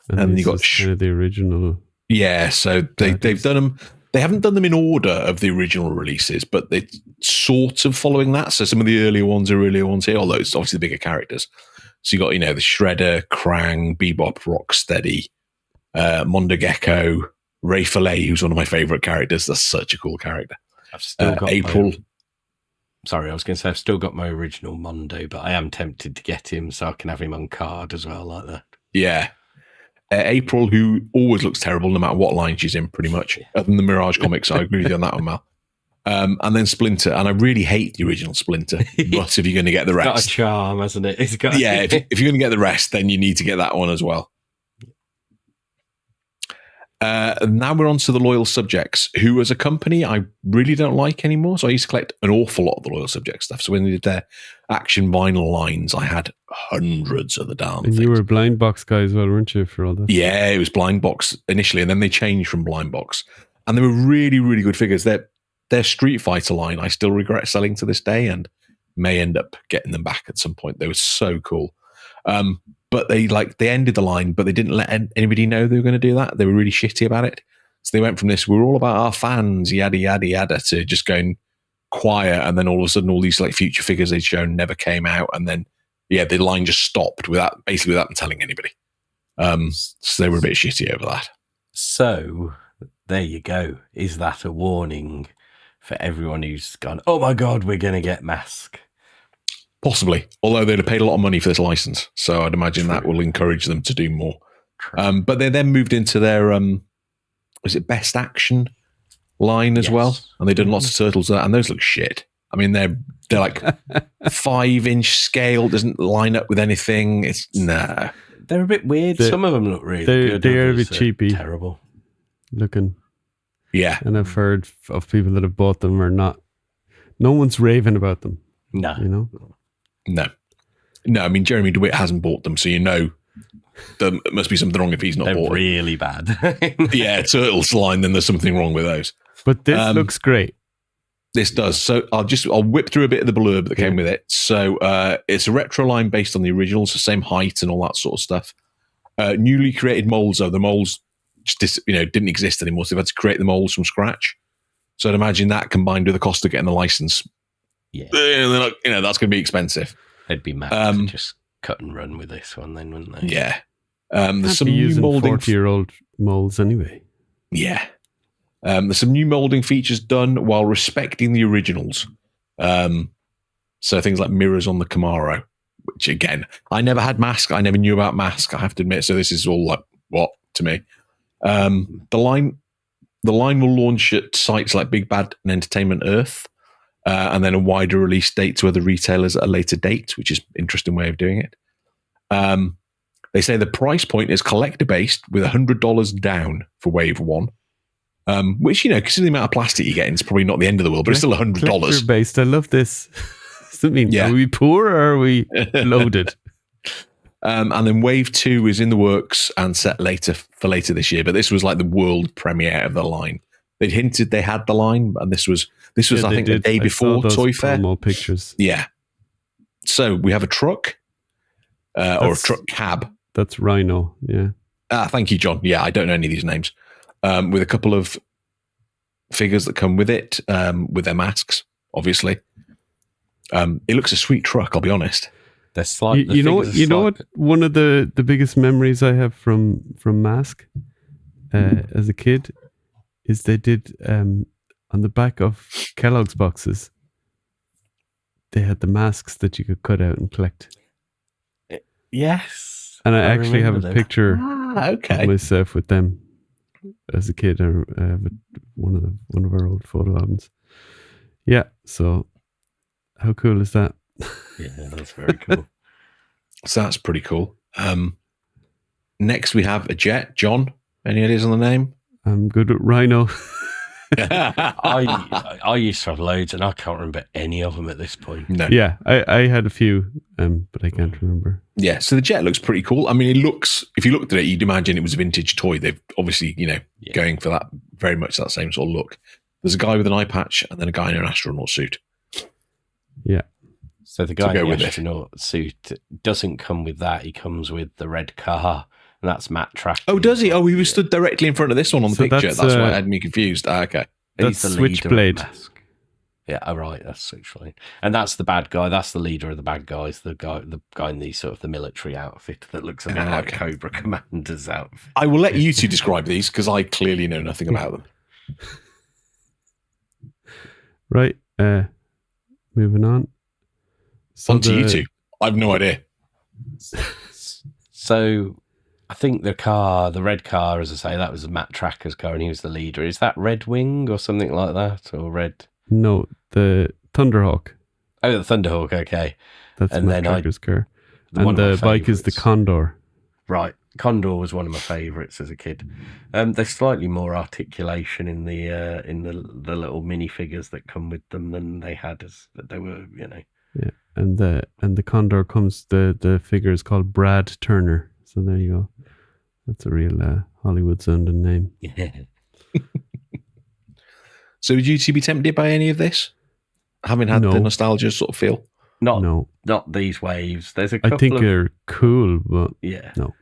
And then you got kind of the original. Yeah, so they've done them. They haven't done them in order of the original releases, but they're sort of following that. So some of the earlier ones here, although it's obviously the bigger characters. So you got, the Shredder, Krang, Bebop, Rocksteady, Mondo Gecko, Ray Fillet, who's one of my favorite characters. That's such a cool character. I've still got April. Sorry, I was going to say I've still got my original Mondo, but I am tempted to get him so I can have him on card as well, like that. Yeah. April, who always looks terrible no matter what line she's in, pretty much. Other than the Mirage comics, I agree with you on that one, Mal. And then Splinter, and I really hate the original Splinter, but if you're going to get the rest... It's got a charm, hasn't it? It's got if you're going to get the rest, then you need to get that one as well. Now we're on to the Loyal Subjects, who as a company I really don't like anymore. So I used to collect an awful lot of the Loyal Subject stuff. So when they did their action vinyl lines, I had hundreds of the damn things. And you were a blind box guy as well, weren't you, for all that? Yeah, it was blind box initially, and then they changed from blind box. And they were really, really good figures. Their Street Fighter line I still regret selling to this day and may end up getting them back at some point. They were so cool. But they ended the line, but they didn't let anybody know they were going to do that. They were really shitty about it. So they went from this, we're all about our fans, yada, yada, yada, to just going quiet. And then all of a sudden, all these future figures they'd shown never came out. And then, the line just stopped without them telling anybody. So they were a bit shitty over that. So there you go. Is that a warning for everyone who's gone, oh my God, we're going to get M.A.S.K? Possibly, although they'd have paid a lot of money for this license, so I'd imagine that will encourage them to do more. But they then moved into their was it Best Action line as well? And they've done lots of turtles, and those look shit. I mean, they're like 5-inch scale, doesn't line up with anything. It's nah. They're a bit weird. Some of them look really good. They're a bit cheapy. Terrible looking. Yeah. And I've heard of people that have bought them or not. No one's raving about them. No. You know? No, I mean, Jeremy DeWitt hasn't bought them, so you know there must be something wrong if he's not bought them. They're really bad. Yeah, Turtles line, then there's something wrong with those. But this looks great. This does. So I'll whip through a bit of the blurb that came with it. So it's a retro line based on the originals, the same height and all that sort of stuff. Newly created molds, though. The molds just didn't exist anymore, so they've had to create the molds from scratch. So I'd imagine that combined with the cost of getting the license, that's going to be expensive. They'd be mad to just cut and run with this one, then, wouldn't they? Yeah. There's some new using molding. 40-year-old molds anyway. Yeah. There's some new molding features done while respecting the originals. So things like mirrors on the Camaro, which again, I never had M.A.S.K. I never knew about M.A.S.K, I have to admit. So this is all like, what to me? The line will launch at sites like Big Bad and Entertainment Earth, and then a wider release date to other retailers at a later date, which is an interesting way of doing it. They say the price point is collector based with $100 down for Wave 1. Which, considering the amount of plastic you get, it's probably not the end of the world, but it's still $100. Collector based. I love this. Does it mean, are we poor or are we loaded? And then Wave 2 is in the works and set for later this year, but this was like the world premiere of the line. They'd hinted they had the line, and this was I think the day before Toy Fair. More pictures. Yeah. So we have a truck or a truck cab. That's Rhino. Yeah. Thank you, John. Yeah, I don't know any of these names. With a couple of figures that come with it, with their masks, obviously. It looks a sweet truck, I'll be honest. They're slight. You know what? One of the biggest memories I have from M.A.S.K. As a kid is they did on the back of Kellogg's boxes. They had the masks that you could cut out and collect. Yes, and I actually have a picture of myself with them as a kid. I have one of our old photo albums. Yeah, so how cool is that? Yeah, that's very cool. So that's pretty cool. Next we have a jet. John, any ideas on the name? I'm good at Rhino. I used to have loads, and I can't remember any of them at this point. No. Yeah, I had a few, but I can't remember. Yeah, so the jet looks pretty cool. I mean, it looks, if you looked at it, you'd imagine it was a vintage toy. They've obviously, going for that, very much that same sort of look. There's a guy with an eye patch and then a guy in an astronaut suit. Yeah. So the guy in the astronaut suit doesn't come with that. He comes with the red car, and that's Matt Track. Oh, does he? Oh, he was stood directly in front of this one on the picture. That's why it had me confused. Okay. That's Switchblade. Yeah, oh, right, that's Switchblade. And that's the bad guy. That's the leader of the bad guys. The guy in the sort of the military outfit that looks a bit like Cobra Commander's outfit. I will let you two describe these because I clearly know nothing about them. Right. Moving on. So on to you two. I have no idea. So I think the red car, as I say, that was Matt Tracker's car, and he was the leader. Is that Red Wing or something like that, or Red? No, the Thunderhawk. Oh, the Thunderhawk. Okay, that's Matt Tracker's car, and the bike is the Condor. Right, Condor was one of my favourites as a kid. There's slightly more articulation in the little minifigures that come with them than they had as they were, Yeah, and the Condor comes. The figure is called Brad Turner. So there you go. That's a real Hollywood sounding name. Yeah. So would you two be tempted by any of this? Having had the nostalgia sort of feel? Not these waves. There's a couple I think they're cool, but no.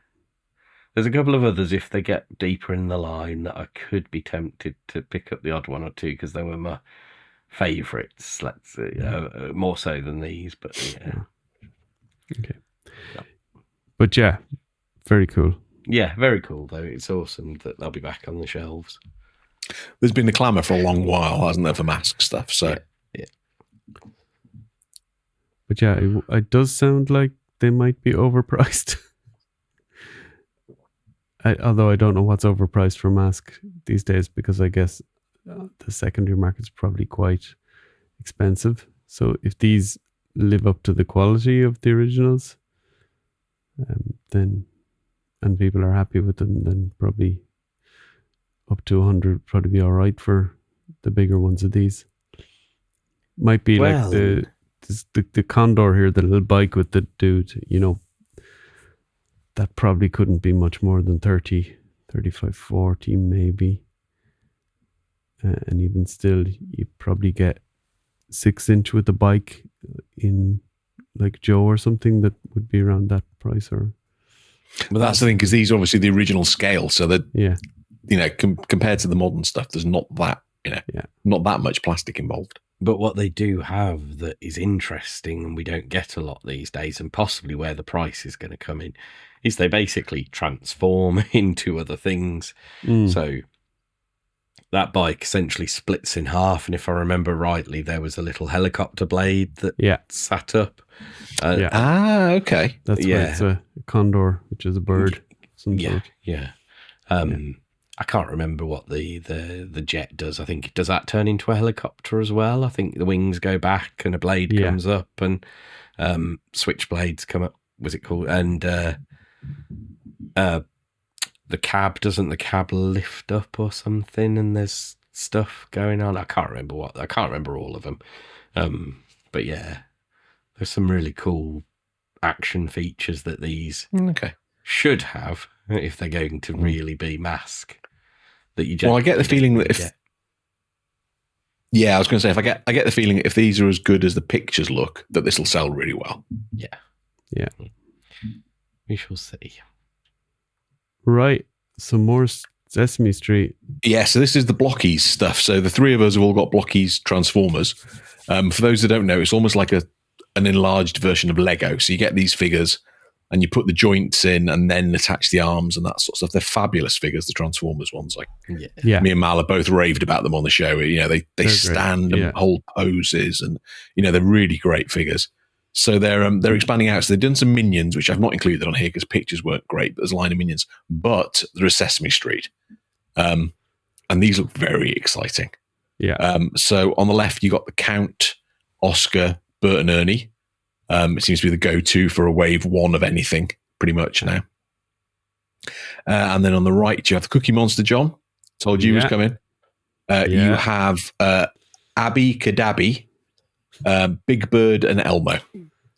There's a couple of others, if they get deeper in the line, that I could be tempted to pick up the odd one or two because they were my favourites. Let's say, more so than these, but yeah. Okay. Yeah. But yeah, very cool. Yeah, very cool though. It's awesome that they'll be back on the shelves. There's been the clamour for a long while, hasn't there, for M.A.S.K stuff? So yeah. But yeah, it does sound like they might be overpriced. although I don't know what's overpriced for M.A.S.K these days, because I guess the secondary market's probably quite expensive. So if these live up to the quality of the originals, then, and people are happy with them, then probably up to 100 probably be all right for the bigger ones of these. Might be like the Condor here, the little bike with the dude, you know, that probably couldn't be much more than 30, 35, 40 maybe. And even still, you probably get 6-inch with the bike in like Joe or something that would be around that price. Or but that's the thing, because these are obviously the original scale, so that you know, compared to the modern stuff, there's not that, you know, not that much plastic involved. But what they do have that is interesting, and we don't get a lot these days, and possibly where the price is going to come in, is they basically transform into other things. So that bike essentially splits in half, and if I remember rightly, there was a little helicopter blade that sat up. Okay. That's why it's a condor, which is a bird. Some sort. I can't remember what the jet does. I think, does that turn into a helicopter as well? I think the wings go back and a blade comes up, and switchblades come up. Was it called? And the cab, doesn't the cab lift up or something? And there's stuff going on. I can't remember all of them. But yeah, there's some really cool action features that these should have if they're going to really be M.A.S.K. That you just, well, I get the feeling that if I was going to say, if I get the feeling if these are as good as the pictures look, that this will sell really well. Yeah. We shall see. Right. Some more Sesame Street. Yeah, so this is the Blockies stuff. So the three of us have all got Blockies Transformers. For those that don't know, it's almost like an enlarged version of Lego. So you get these figures and you put the joints in and then attach the arms and that sort of stuff. They're fabulous figures, the Transformers ones. Like, me and Mal are both raved about them on the show. You know, they stand and hold poses, and you know, they're really great figures. So they're expanding out. So they've done some Minions, which I've not included on here because pictures weren't great, but there's a line of Minions. But there is Sesame Street. And these look very exciting. Yeah. So on the left, you got the Count, Oscar, Bert and Ernie. It seems to be the go-to for a wave one of anything, pretty much now. And then on the right, you have the Cookie Monster, John. Told you he was coming. You have Abby Kadabi, Big Bird, and Elmo.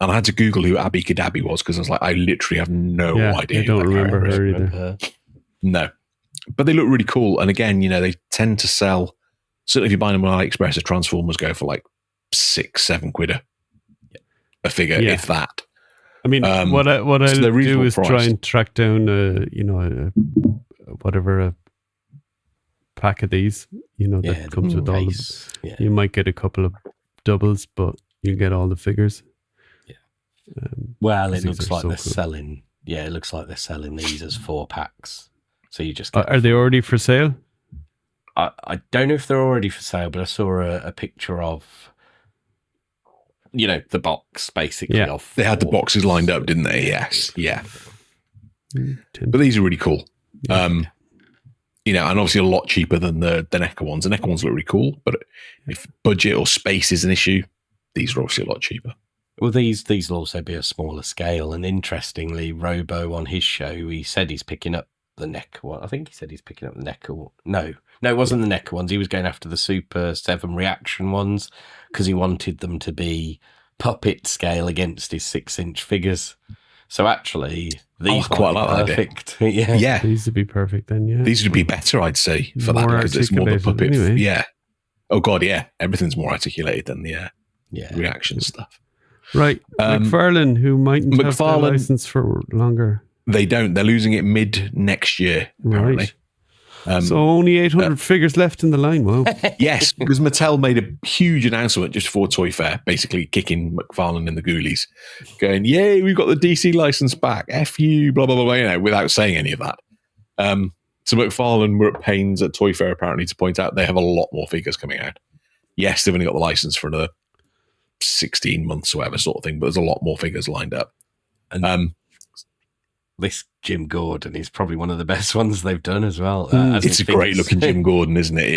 And I had to Google who Abby Kadabi was because I was like, I literally have no idea. I don't remember her either. No. But they look really cool. And again, you know, they tend to sell, certainly if you buy them on AliExpress, the Transformers go for like £6-7 a figure, if that. I mean, what I do is priced. try and track down a pack of these, that comes with all of them. You might get a couple of doubles, but you get all the figures. Well, it looks like they're selling. Yeah, it looks like they're selling these as 4-packs. So you just are they already for sale? I don't know if they're already for sale, but I saw a picture of, the box basically. Of they had the boxes lined up, didn't they? Yes, yeah. But these are really cool. And obviously a lot cheaper than the NECA ones. The NECA ones look really cool, but if budget or space is an issue, these are obviously a lot cheaper. Well, these will also be a smaller scale. And interestingly, Robo on his show, he said he's picking up the NECA one. I think he said he's picking up the NECA one. No, it wasn't the NECA ones. He was going after the Super 7 reaction ones because he wanted them to be puppet scale against his 6-inch figures. So actually, these quite like perfect. Yeah. These would be perfect then, yeah. These would be better, I'd say, for that because it's more the puppet. Anyway. Yeah. Oh, God, yeah. Everything's more articulated than the reaction stuff. Right. McFarlane, who mightn't have their license for longer. They don't. They're losing it mid next year, apparently. Right. So only 800 figures left in the line. Wow. Yes, because Mattel made a huge announcement just before Toy Fair, basically kicking McFarlane in the ghoulies, going, yay, we've got the DC license back. F you, blah, blah, blah, without saying any of that. So McFarlane were at pains at Toy Fair, apparently, to point out they have a lot more figures coming out. Yes, they've only got the license for another 16 months or whatever sort of thing, but there's a lot more figures lined up. this Jim Gordon is probably one of the best ones they've done as well. It's a great looking Jim Gordon, isn't it?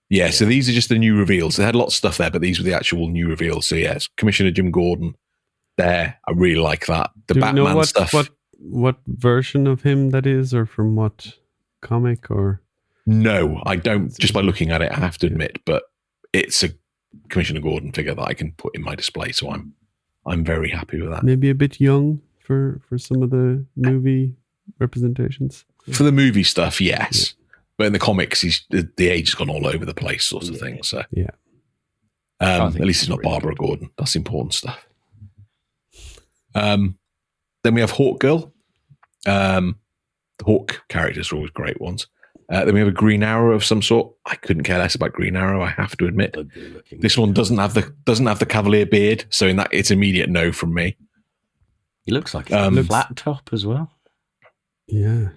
Yeah. So these are just the new reveals. They had lots of stuff there, but these were the actual new reveals. So yeah, it's Commissioner Jim Gordon there. I really like that. The Do Batman you know stuff. what version of him that is, or from what comic, or? No, I don't. Just by looking at it, I have to admit, but it's a Commissioner Gordon figure that I can put in my display. So I'm very happy with that. Maybe a bit young for some of the movie representations. For the movie stuff, yes. Yeah. But in the comics, the age has gone all over the place, sort of thing. So yeah. At least it's not really Barbara Gordon. That's important stuff. Then we have Hawk Girl. The Hawk characters are always great ones. Then we have a Green Arrow of some sort. I couldn't care less about Green Arrow, I have to admit. This one doesn't have the Cavalier beard, so in that it's immediate no from me. He looks like a flat top as well. Yeah,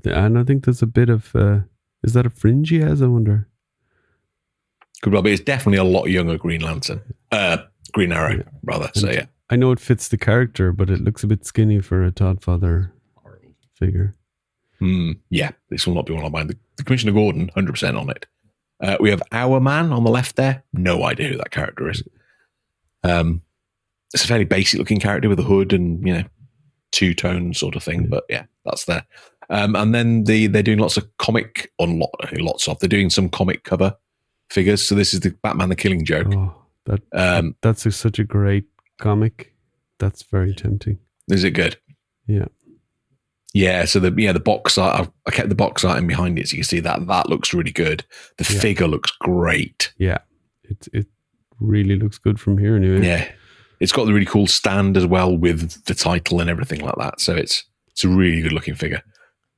and I think there's a bit of is that a fringe he has? I wonder. Could well be. It's definitely a lot younger Green Green Arrow, rather. So yeah, I know it fits the character, but it looks a bit skinny for a Todd Father figure. Yeah, this will not be one of mine. The Commissioner Gordon, 100% on it. We have Our Man on the left there. No idea who that character is. It's a fairly basic looking character with a hood and, two-tone sort of thing. But yeah, that's there. And then they're doing lots of comic, they're doing some comic cover figures. So this is the Batman the Killing Joke. Oh, that's such a great comic. That's very tempting. Is it good? Yeah. Yeah, so the box art, I kept the box art in behind it, so you can see that looks really good. The figure looks great. Yeah, it really looks good from here anyway. Yeah, it's got the really cool stand as well with the title and everything like that. So it's a really good looking figure.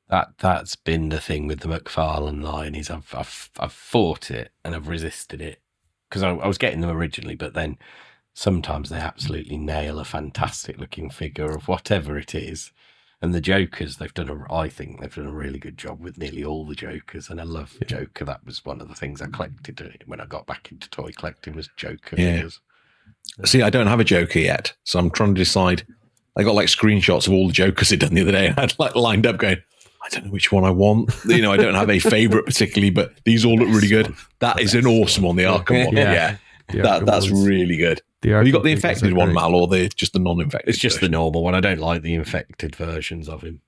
That's been the thing with the McFarlane line is I've fought it and I've resisted it because I was getting them originally, but then sometimes they absolutely nail a fantastic looking figure of whatever it is. And the Jokers, I think they've done a really good job with nearly all the Jokers. And I love Joker. That was one of the things I collected when I got back into toy collecting was Joker figures. See, I don't have a Joker yet. So I'm trying to decide. I got screenshots of all the Jokers I'd done the other day. I had lined up going, I don't know which one I want. I don't have a favorite particularly, but these all look really good. That is an awesome one, the Arkham one. Yeah. That's really good. Have you got the infected one, Mal, or just the non-infected? It's just the normal one. I don't like the infected versions of him.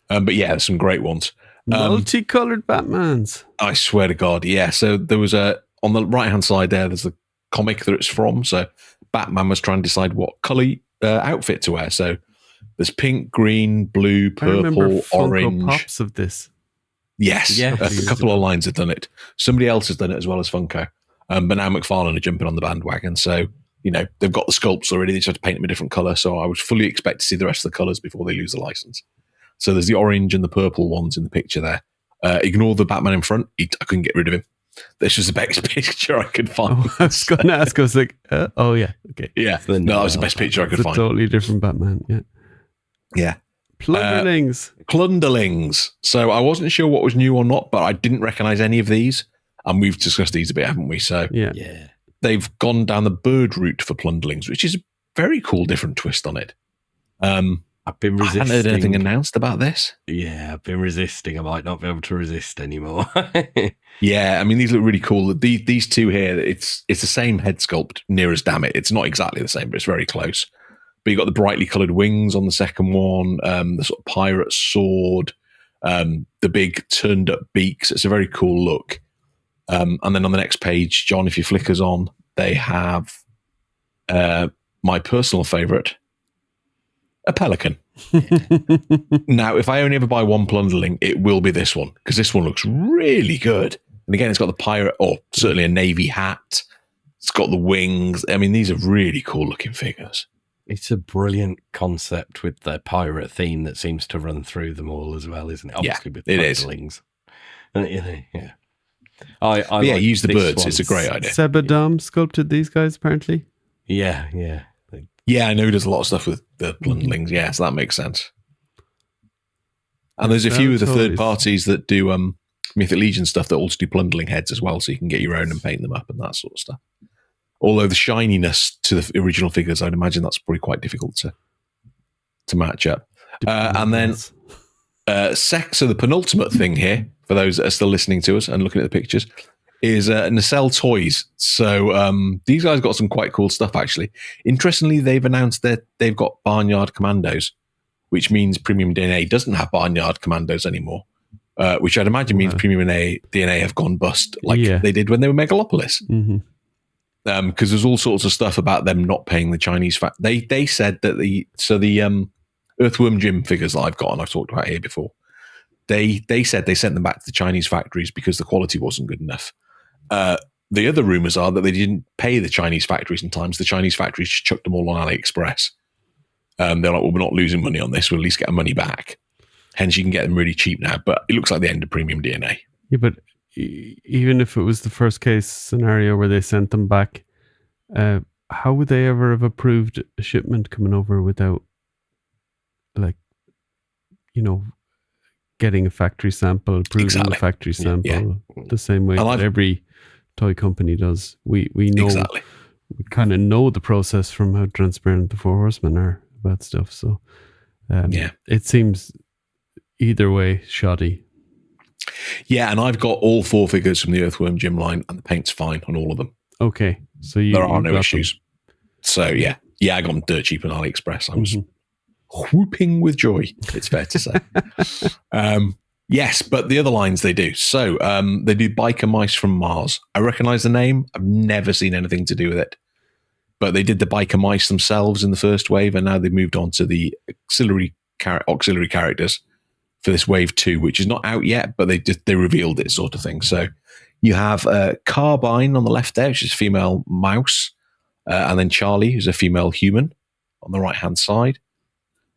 But yeah, there's some great ones. Multicolored Batmans. I swear to God, yeah. So there was on the right-hand side there's the comic that it's from. So Batman was trying to decide what colour outfit to wear. So there's pink, green, blue, purple, orange. Funko Pops of this. Yes, a couple of lines have done it. Somebody else has done it as well as Funko. But now McFarlane are jumping on the bandwagon. So, they've got the sculpts already. They just have to paint them a different colour. So I would fully expect to see the rest of the colours before they lose the license. So there's the orange and the purple ones in the picture there. Ignore the Batman in front. I couldn't get rid of him. This was the best picture I could find. Oh, I was going to ask. I was like, oh, yeah. Okay. Yeah. No, that was the best picture I could find. It's a totally different Batman. Yeah. Yeah. Plunderlings. Plunderlings. So I wasn't sure what was new or not, but I didn't recognise any of these. And we've discussed these a bit, haven't we? So yeah. They've gone down the bird route for Plunderlings, which is a very cool, different twist on it. I've been resisting. I haven't heard anything announced about this. Yeah, I've been resisting. I might not be able to resist anymore. Yeah, I mean, these look really cool. These two here, it's the same head sculpt, near as damn it. It's not exactly the same, but it's very close. But you got the brightly coloured wings on the second one, the sort of pirate sword, the big turned up beaks. It's a very cool look. And then on the next page, John, if you flickers on, they have my personal favourite, a pelican. Now, if I only ever buy one Plunderling, it will be this one, because this one looks really good. And again, it's got the pirate, or certainly a navy hat. It's got the wings. I mean, these are really cool looking figures. It's a brilliant concept with the pirate theme that seems to run through them all as well, isn't it? Obviously, with Plunderlings. Yeah. I use the birds. It's a great idea. Sebadom sculpted these guys, apparently. Yeah. Yeah, I know there's a lot of stuff with the Plunderlings. Yeah, so that makes sense. And there's a few of the third parties that do Mythic Legion stuff that also do Plunderling heads as well, so you can get your own and paint them up and that sort of stuff. Although the shininess to the original figures, I'd imagine that's probably quite difficult to to match up. And then so the penultimate thing here, for those that are still listening to us and looking at the pictures, is Nacelle Toys. So these guys got some quite cool stuff, actually. Interestingly, they've announced that they've got Barnyard Commandos, which means Premium DNA doesn't have Barnyard Commandos anymore, which I'd imagine means Premium DNA have gone bust like they did when they were Megalopolis. Because there's all sorts of stuff about them not paying the Chinese They said that the Earthworm Jim figures that I've got, and I've talked about here before, they said they sent them back to the Chinese factories because the quality wasn't good enough. The other rumors are that they didn't pay the Chinese factories in time, so the Chinese factories just chucked them all on AliExpress. They're like, well, we're not losing money on this. We'll at least get our money back. Hence, you can get them really cheap now. But it looks like the end of Premium DNA. Yeah, but even if it was the first case scenario where they sent them back, how would they ever have approved a shipment coming over without, like, getting a factory sample, approving the factory sample the same way that every toy company does? We know, we kind of know the process from how transparent the Four Horsemen are about stuff. So it seems either way shoddy. Yeah, and I've got all 4 figures from the Earthworm Jim line, and the paint's fine on all of them. Okay, so there are no issues. So I got them dirt cheap on AliExpress. I was whooping with joy, it's fair to say. Yes, but the other lines they do. So they do Biker Mice from Mars. I recognize the name. I've never seen anything to do with it. But they did the Biker Mice themselves in the first wave, and now they've moved on to the auxiliary characters for this wave 2, which is not out yet, but they revealed it, sort of thing. So you have Carbine on the left there, which is a female mouse, and then Charlie, who's a female human, on the right-hand side.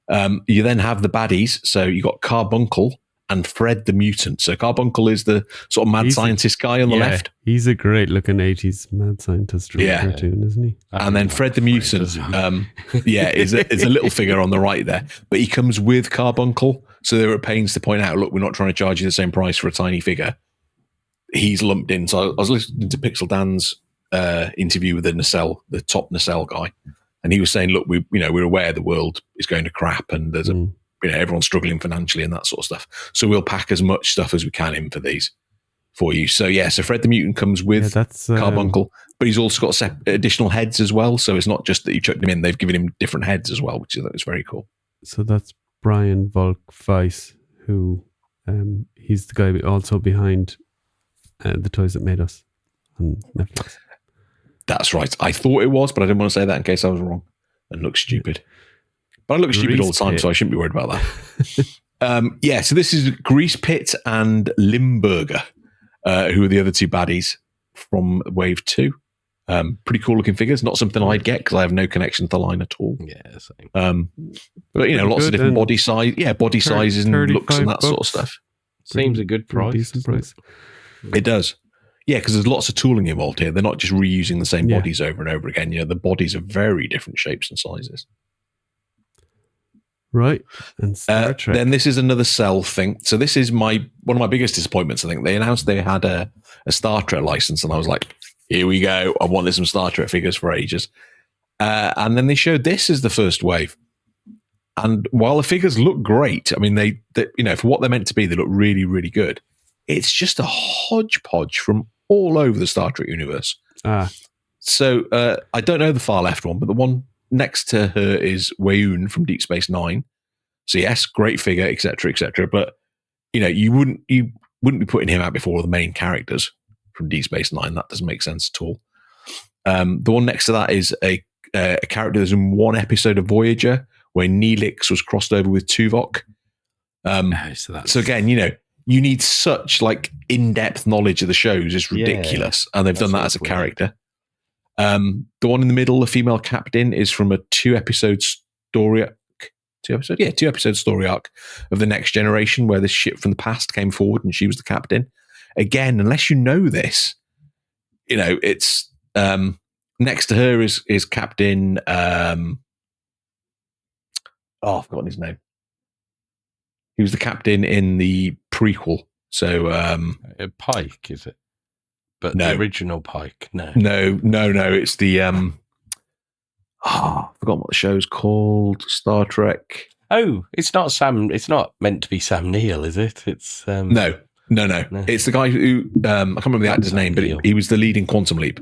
You then have the baddies. So you got Carbuncle and Fred the Mutant. So Carbuncle is the sort of mad scientist guy on the left. He's a great looking 80s mad scientist cartoon, isn't he? And then Fred the Mutant, is a little figure on the right there. But he comes with Carbuncle. So they were at pains to point out, look, we're not trying to charge you the same price for a tiny figure. He's lumped in. So I was listening to Pixel Dan's interview with the top Nacelle guy. And he was saying, look, we're aware the world is going to crap and there's everyone's struggling financially and that sort of stuff. So we'll pack as much stuff as we can in for these for you. So so Fred the Mutant comes with Carbuncle, but he's also got additional heads as well. So it's not just that you chucked him in; they've given him different heads as well, which is very cool. So that's Brian Volk Weiss, who he's the guy also behind the Toys That Made Us on Netflix. That's right. I thought it was, but I didn't want to say that in case I was wrong and look stupid. But I look stupid all the time, so I shouldn't be worried about that. So this is Grease Pit and Limburger, who are the other 2 baddies from Wave 2. Pretty cool looking figures. Not something I'd get because I have no connection to the line at all. Yeah, same. But lots of different body size, body sizes and looks and that sort of stuff. Seems a good price. Decent price. It does. Yeah, because there's lots of tooling involved here. They're not just reusing the same bodies over and over again. The bodies are very different shapes and sizes. Right. And Star Trek. Then this is another Cell thing. So this is one of my biggest disappointments, I think. They announced they had a Star Trek license, and I was like, here we go. I wanted some Star Trek figures for ages. And then they showed this as the first wave. And while the figures look great, I mean, they for what they're meant to be, they look really, really good. It's just a hodgepodge from all over the Star Trek universe. So I don't know the far left one, but the one next to her is Weyoun from Deep Space Nine. So yes, great figure, etc., etc. But you wouldn't be putting him out before the main characters from Deep Space Nine. That doesn't make sense at all. The one next to that is a character that's in one episode of Voyager where Neelix was crossed over with Tuvok. So again, you need such in-depth knowledge of the shows. It's ridiculous. And they've done that as a character. The one in the middle, the female captain, is from a 2-episode story arc. 2-episode story arc of the Next Generation, where this ship from the past came forward and she was the captain. Again, unless you know this, it's next to her is Captain. I've forgotten his name. He was the captain in the prequel. So Pike, is it? But no. The original Pike, no. It's the I've forgotten what the show's called. Star Trek. Oh, it's not Sam. It's not meant to be Sam Neill, is it? It's No. It's the guy who I can't remember the actor's name, but he was the lead in Quantum Leap.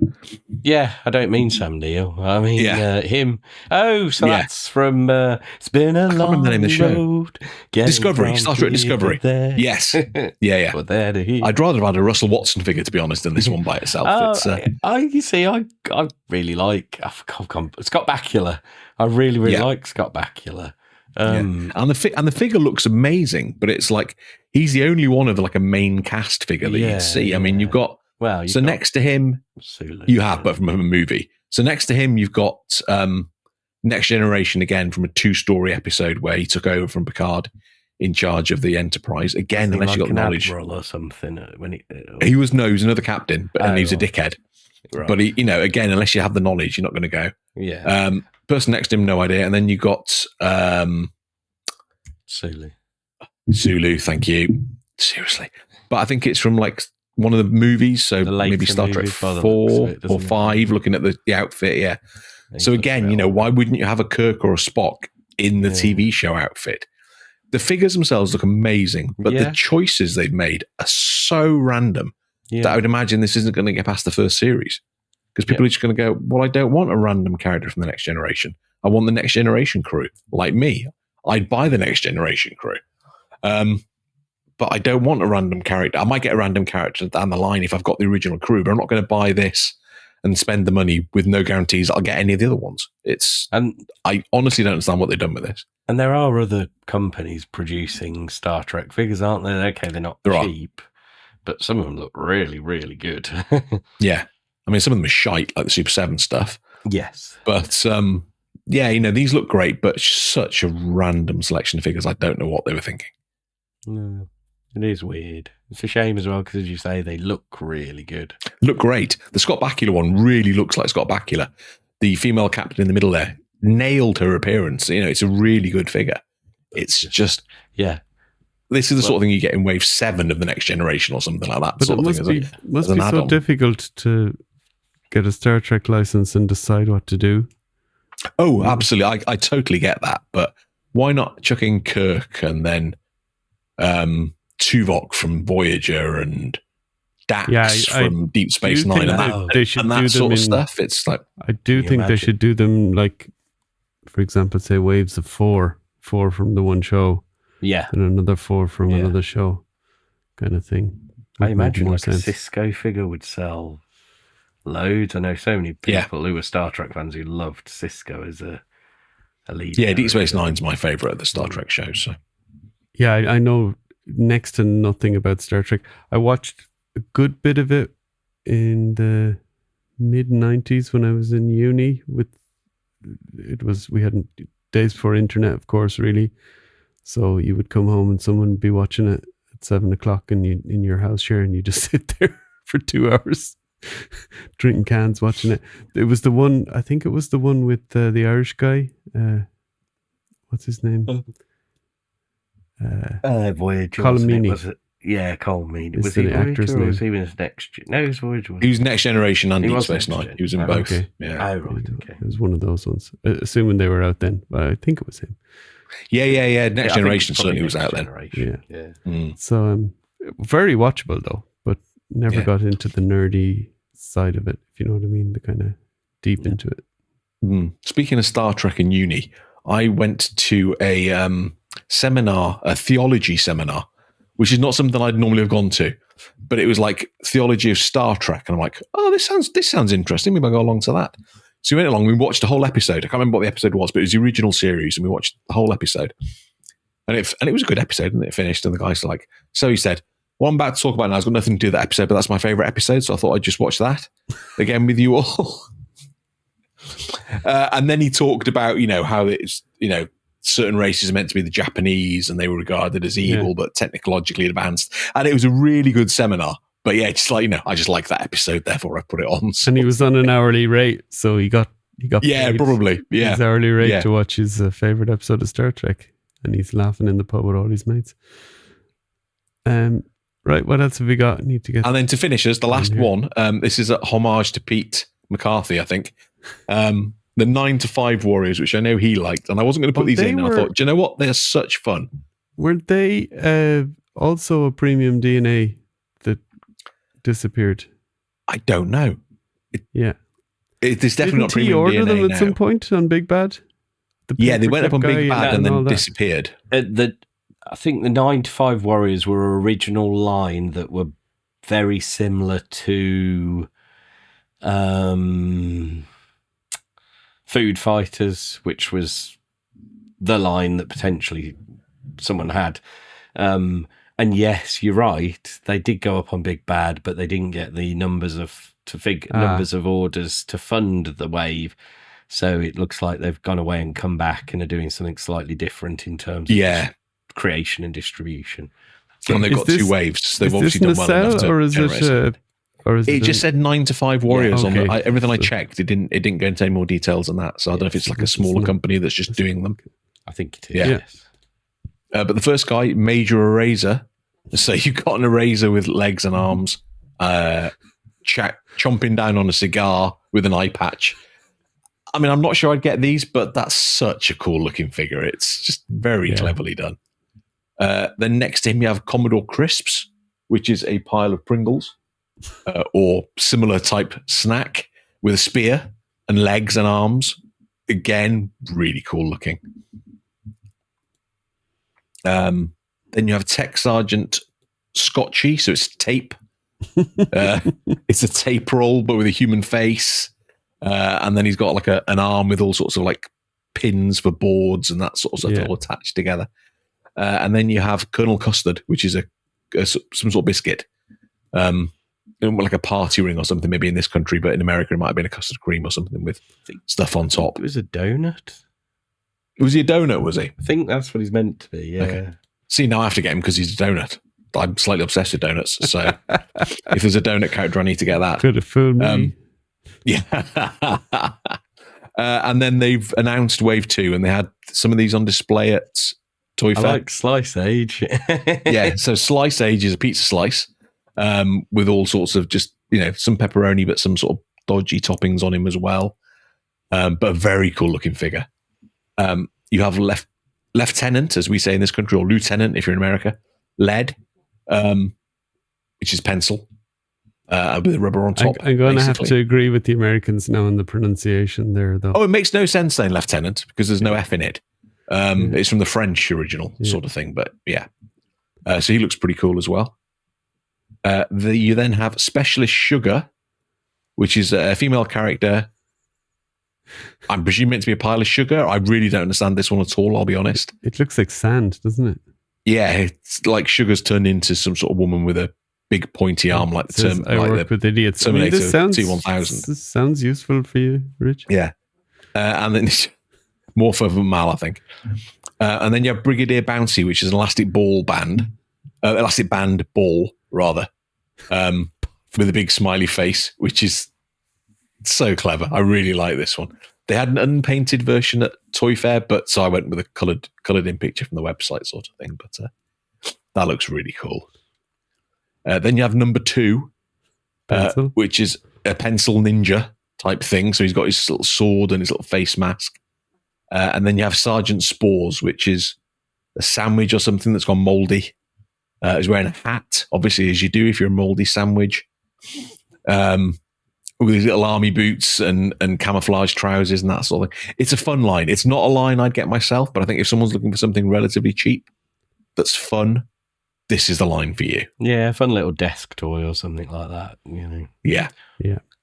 Yeah, I don't mean Sam Neill. I mean him. Oh, so Yeah. that's from It's Been a Long remember the name of the show. Road. Discovery, Star Trek Discovery. Yes. Yeah. But there to here. I'd rather have had a Russell Watson figure, to be honest, than this one by itself. You see, I really like Scott Bakula. I really like Scott Bakula. And the figure looks amazing, but it's like he's the only one of like a main cast figure that you'd see. I mean, you've got next to him, Sulu, you have, but from a movie. So next to him, you've got Next Generation again from a 2-story episode where he took over from Picard in charge of the Enterprise again. Unless you got knowledge or something when he was another captain, but he was a dickhead. Right. But he, again, unless you have the knowledge, you're not going to go. Yeah. Person next to him, no idea. And then you got Sulu, thank you. Seriously. But I think it's from like one of the movies, so maybe Star Trek 4 or 5, looking at the outfit, yeah. So again, why wouldn't you have a Kirk or a Spock in the TV show outfit? The figures themselves look amazing, but the choices they've made are so random that I would imagine this isn't going to get past the first series. Because people are just going to go, well, I don't want a random character from the Next Generation. I want the Next Generation crew. Like me, I'd buy the Next Generation crew. But I don't want a random character. I might get a random character down the line if I've got the original crew, but I'm not going to buy this and spend the money with no guarantees I'll get any of the other ones. I honestly don't understand what they've done with this. And there are other companies producing Star Trek figures, aren't there? Okay, they're not cheap, but some of them look really, really good. Yeah. I mean, some of them are shite, like the Super 7 stuff. Yes. But, these look great, but such a random selection of figures. I don't know what they were thinking. No, it is weird. It's a shame as well, because as you say, they look really good. Look great. The Scott Bakula one really looks like Scott Bakula. The female captain in the middle there nailed her appearance. It's a really good figure. It's just... Yeah. This is the sort of thing you get in Wave 7 of the Next Generation or something like that. But it must be so difficult to get a Star Trek license and decide what to do. Oh, absolutely. I totally get that. But why not chuck in Kirk and then Tuvok from Voyager and Dax from Deep Space Nine and that sort of stuff? It's like... I do think they should do them like, for example, say waves of 4 from the one show. Yeah. And another 4 from another show kind of thing. I imagine like a Cisco figure would sell loads. I know so many people who were Star Trek fans who loved Cisco as a lead. Yeah, Deep Space Nine's my favourite of the Star Trek shows. So. Yeah, I know next to nothing about Star Trek. I watched a good bit of it in the mid-90s when I was in uni. We had days before internet, of course, really. So you would come home and someone would be watching it at 7 o'clock in your house share, and you just sit there for 2 hours drinking cans watching it. It was the one, I think it was the one with the Irish guy. What's his name? Voyager. Colomini. Was it? Yeah, Colomini. Was he Voyager or was he was Next? No, he was Voyager. He was Next Generation and Deep Space Nine. He was in both. Okay. Yeah. Oh, right. Okay. It was one of those ones. Assuming they were out then, but I think it was him. Yeah. Next Generation certainly was out then. Yeah. So very watchable though, but never got into the nerdy side of it, if you know what I mean, the kind of deep into it. Speaking of Star Trek in uni, I went to a seminar, a theology seminar, which is not something I'd normally have gone to, but it was like theology of Star Trek, and I'm like, oh, this sounds interesting. We might go along to that. So we went along, we watched a whole episode. I can't remember what the episode was, but it was the original series, and we watched the whole episode. And it was a good episode, and it finished, and the guy's like, so he said, what I'm about to talk about now has got nothing to do with that episode, but that's my favourite episode, so I thought I'd just watch that again with you all. And then he talked about, how it's, certain races are meant to be the Japanese, and they were regarded as evil, but technologically advanced. And it was a really good seminar. But yeah, just like, I just like that episode, therefore I put it on. So. And he was on an hourly rate, so he got paid probably his hourly rate to watch his favourite episode of Star Trek, and he's laughing in the pub with all his mates. Right, what else have we got? And then to finish us, the last one, this is a homage to Pete McCarthy, I think. the 9 to 5 Warriors, which I know he liked, and I wasn't going to put these in. And I thought, do you know what? They're such fun. Weren't they also a premium DNA that disappeared? I don't know. It's definitely not premium order DNA them at now. some point on Big Bad? They went up on Big Bad and then that. disappeared. I think the 9 to 5 Warriors were an original line that were very similar to Food Fighters, which was the line that potentially someone had. And yes, you're right. They did go up on Big Bad, but they didn't get the numbers of orders to fund the wave. So it looks like they've gone away and come back and are doing something slightly different in terms of creation and distribution. And they've got 2 waves. They've obviously done well enough to or is it just said 9 to 5 Warriors on everything I checked. It didn't go into any more details than that. So I don't know if it's like a smaller company that's just doing them. I think it is. Yes. But the first guy, Major Eraser. So you've got an eraser with legs and arms, chomping down on a cigar with an eye patch. I mean, I'm not sure I'd get these, but that's such a cool looking figure. It's just very cleverly done. Then next to him, you have Commodore Crisps, which is a pile of Pringles or similar type snack with a spear and legs and arms. Again, really cool looking. Then you have Tech Sergeant Scotchy, so it's tape. It's a tape roll, but with a human face. And then he's got like an arm with all sorts of like pins for boards and that sort of stuff all attached together. And then you have Colonel Custard, which is some sort of biscuit, like a party ring or something, maybe in this country, but in America it might have been a custard cream or something with stuff on top. It was a donut. Was he a donut, was he? I think that's what he's meant to be, yeah. Okay. See, now I have to get him because he's a donut. I'm slightly obsessed with donuts, so if there's a donut character, I need to get that. Could have fooled me. And then they've announced Wave 2, and they had some of these on display at Toy Fair. I like Slice Age. So Slice Age is a pizza slice with all sorts of just, some pepperoni, but some sort of dodgy toppings on him as well. But a very cool looking figure. You have Lieutenant, as we say in this country, or Lieutenant if you're in America, lead, which is pencil. With the rubber on top. I'm going to have to agree with the Americans now on the pronunciation there, though. Oh, it makes no sense saying lieutenant because there's no F in it. It's from the French original sort of thing, but yeah. So he looks pretty cool as well. You then have Specialist Sugar, which is a female character. I'm presuming meant to be a pile of sugar. I really don't understand this one at all, I'll be honest. It looks like sand, doesn't it? Yeah, it's like sugar's turned into some sort of woman with a big pointy arm like the I work with idiots. Terminator this sounds, T1000. This sounds useful for you, Rich. Yeah. And then it's more for Mal, I think. And then you have Brigadier Bouncy, which is an elastic band ball, rather, with a big smiley face, which is so clever. I really like this one. They had an unpainted version at Toy Fair, but so I went with a coloured in picture from the website sort of thing. But that looks really cool. Then you have number 2, which is a pencil ninja type thing. So he's got his little sword and his little face mask. And then you have Sergeant Spores, which is a sandwich or something that's gone mouldy. He's wearing a hat, obviously, as you do if you're a mouldy sandwich. With his little army boots and camouflage trousers and that sort of thing. It's a fun line. It's not a line I'd get myself, but I think if someone's looking for something relatively cheap that's fun, this is the line for you. Yeah, fun little desk toy or something like that. Yeah.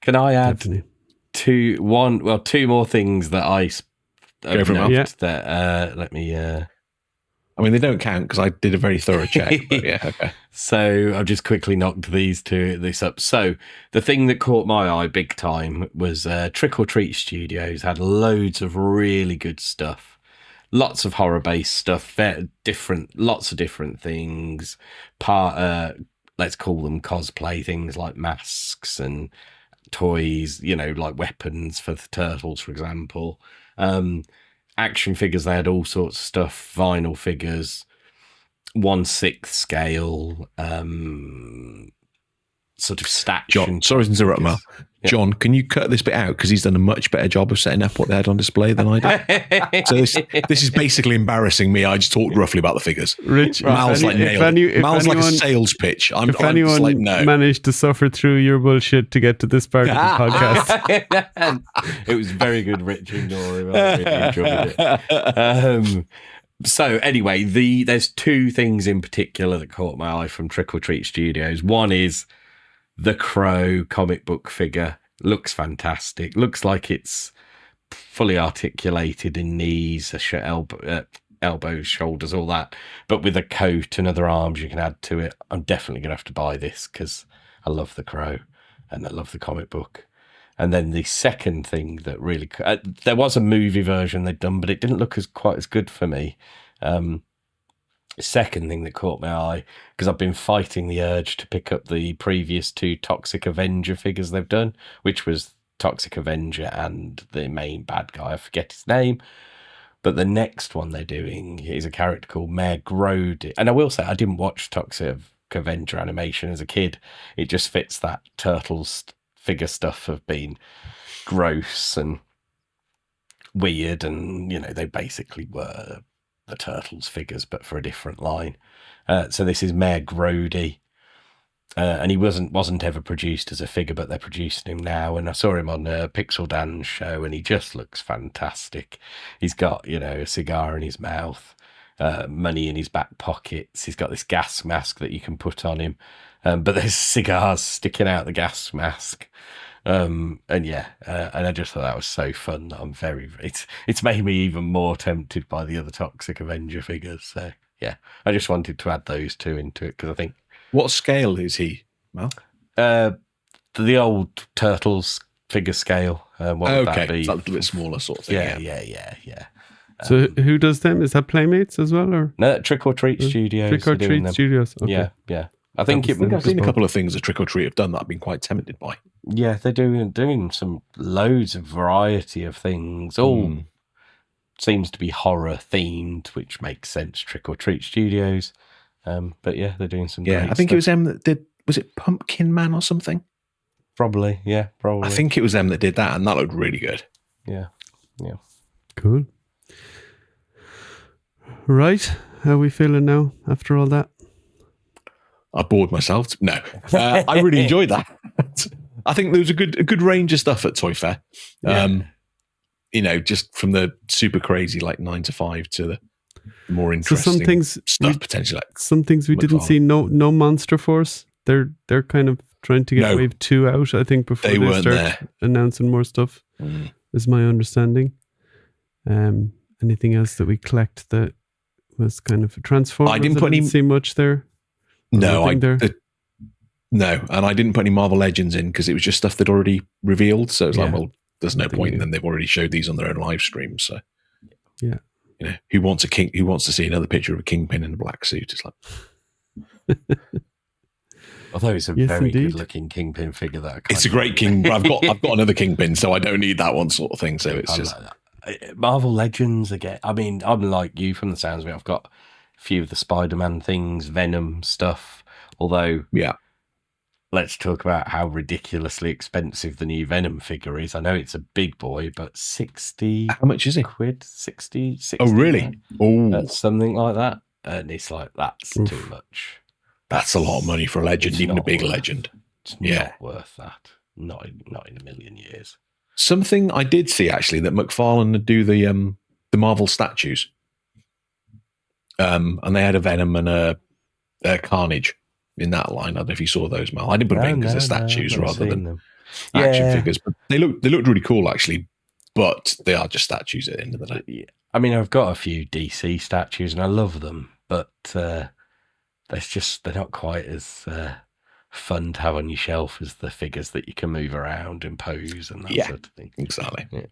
Can I add two more things that I noticed that let me. I mean, they don't count because I did a very thorough check. But yeah, okay. So I've just quickly knocked this up. So the thing that caught my eye big time was Trick or Treat Studios had loads of really good stuff. Lots of horror-based stuff, lots of different things. Let's call them cosplay things like masks and toys, like weapons for the turtles, for example. Action figures, they had all sorts of stuff, vinyl figures, 1/6 scale, sort of stature. John, sorry to interrupt, Mal. Yeah. John, can you cut this bit out? Because he's done a much better job of setting up what they had on display than I did. So this is basically embarrassing me. I just talked roughly about the figures. Rich, Mal's like nailed it. Mal's like a sales pitch. I'm anyone just like, no. managed to suffer through your bullshit to get to this part of the podcast. It was very good, Rich. Ignore I really enjoyed it. So anyway, there's two things in particular that caught my eye from Trick or Treat Studios. One is the Crow comic book figure. Looks fantastic. Looks like it's fully articulated in knees, elbows, shoulders, all that. But with a coat and other arms you can add to it. I'm definitely going to have to buy this because I love the Crow and I love the comic book. And then the second thing that really... there was a movie version they'd done, but it didn't look quite as good for me. Second thing that caught my eye, because I've been fighting the urge to pick up the previous two Toxic Avenger figures they've done, which was Toxic Avenger and the main bad guy, I forget his name. But the next one they're doing is a character called M.A.S.K. And I will say, I didn't watch Toxic Avenger animation as a kid. It just fits that Turtles figure stuff of being gross and weird, and they basically were the Turtles figures but for a different line. So this is M.A.S.K, and he wasn't ever produced as a figure, but they're producing him now, and I saw him on a Pixel Dan's show and he just looks fantastic. He's got a cigar in his mouth, money in his back pockets. He's got this gas mask that you can put on him, but there's cigars sticking out the gas mask. And I just thought that was so fun that I'm it's made me even more tempted by the other Toxic Avenger figures. So yeah, I just wanted to add those two into it because I think. What scale is he, Mal? The old Turtles figure scale. What would that be? It's a little bit smaller sort of thing. Yeah. So who does them? Is that Playmates as well, or no? Trick or Treat Studios. Trick or Treat Studios. Okay. Yeah. I think I've seen a couple of things that Trick or Treat have done that I've been quite tempted by. Yeah, they're doing some loads of variety of things. All seems to be horror themed, which makes sense. Trick or Treat Studios. But yeah, they're doing some. Yeah, great I think stuff. it was them that did. Was it Pumpkin Man or something? Probably. I think it was them that did that, and that looked really good. Yeah. Cool. Right, how are we feeling now after all that? I bored myself. No, I really enjoyed that. I think there was a good range of stuff at Toy Fair. Just from the super crazy like 9 to 5 to the more interesting stuff potentially. Some things we didn't see. No Monster Force. They're kind of trying to get Wave 2 out. I think before they start announcing more stuff. Is my understanding. Anything else that we collect that was kind of a Transformers? I didn't see much there. No, and I didn't put any Marvel Legends in because it was just stuff they'd already revealed. So it's like, well, there's no point. And then they've already showed these on their own live streams. So yeah, who wants to see another picture of a Kingpin in a black suit? It's like, although it's a very good-looking Kingpin figure, it's a great King. I've got another Kingpin, so I don't need that one sort of thing. So it's just Marvel Legends again. I mean, I'm like you from the sounds of it. I've got a few of the Spider-Man things, Venom stuff. Although, let's talk about how ridiculously expensive the new Venom figure is. I know it's a big boy, but 60. How much is it? Quid, 60. Oh, really? Oh, something like that. And it's like that's too much. That's a lot of money for a legend, even a big legend. It's not worth that. Not in a million years. Something I did see actually that McFarlane would do the Marvel statues, and they had a Venom and a Carnage in that line. I don't know if you saw those, Mal. I didn't put them in because they're statues rather than action figures, but they looked really cool actually. But they are just statues at the end of the day. Yeah. I mean, I've got a few DC statues and I love them, but they're not quite as fun to have on your shelf as the figures that you can move around and pose and that sort of thing. Exactly. Yeah.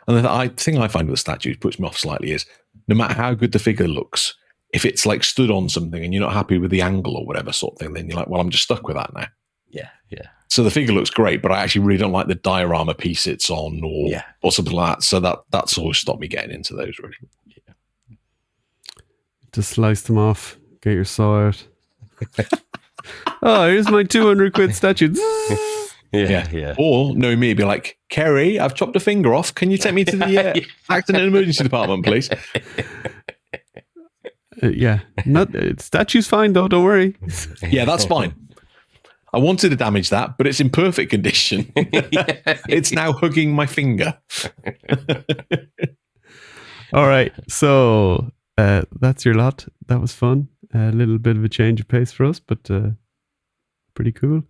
And the thing I find with the statues puts me off slightly is no matter how good the figure looks, if it's like stood on something and you're not happy with the angle or whatever sort of thing, then you're like, well, I'm just stuck with that now. Yeah. So the figure looks great, but I actually really don't like the diorama piece it's on or something like that. So that's always stopped me getting into those really. Yeah. Just slice them off, get your saw out. Oh, here's my 200 quid statue. Yeah. Or knowing me, be like, Kerry, I've chopped a finger off. Can you take me to the accident and emergency department, please? Statue's fine though. Don't worry. Yeah, that's fine. I wanted to damage that, but it's in perfect condition. It's now hugging my finger. All right, so that's your lot. That was fun. A little bit of a change of pace for us, but pretty cool.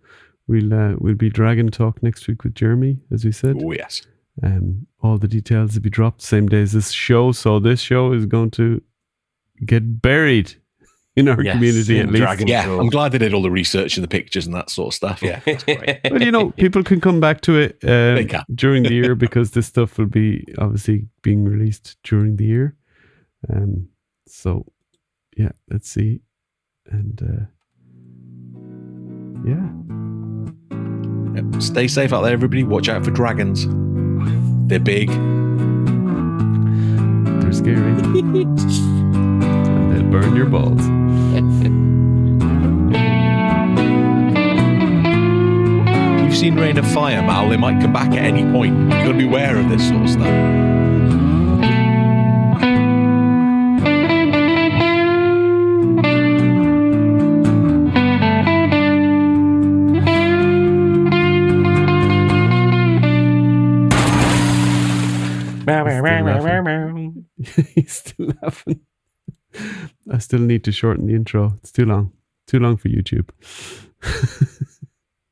We'll be Dragon Talk next week with Jeremy, as we said. Oh yes. All the details will be dropped same day as this show. So this show is going to get buried in our community at least. I'm glad they did all the research and the pictures and that sort of stuff. Yeah, that's great. Well, people can come back to it during the year because this stuff will be obviously being released during the year. So, yeah, let's see. And, Yep. Stay safe out there, everybody. Watch out for dragons. They're big. They're scary. And they'll burn your balls. You've seen Rain of Fire, Mal. They might come back at any point. You've got to be aware of this sort of stuff. He's still laughing. I still need to shorten the intro. It's too long. Too long for YouTube.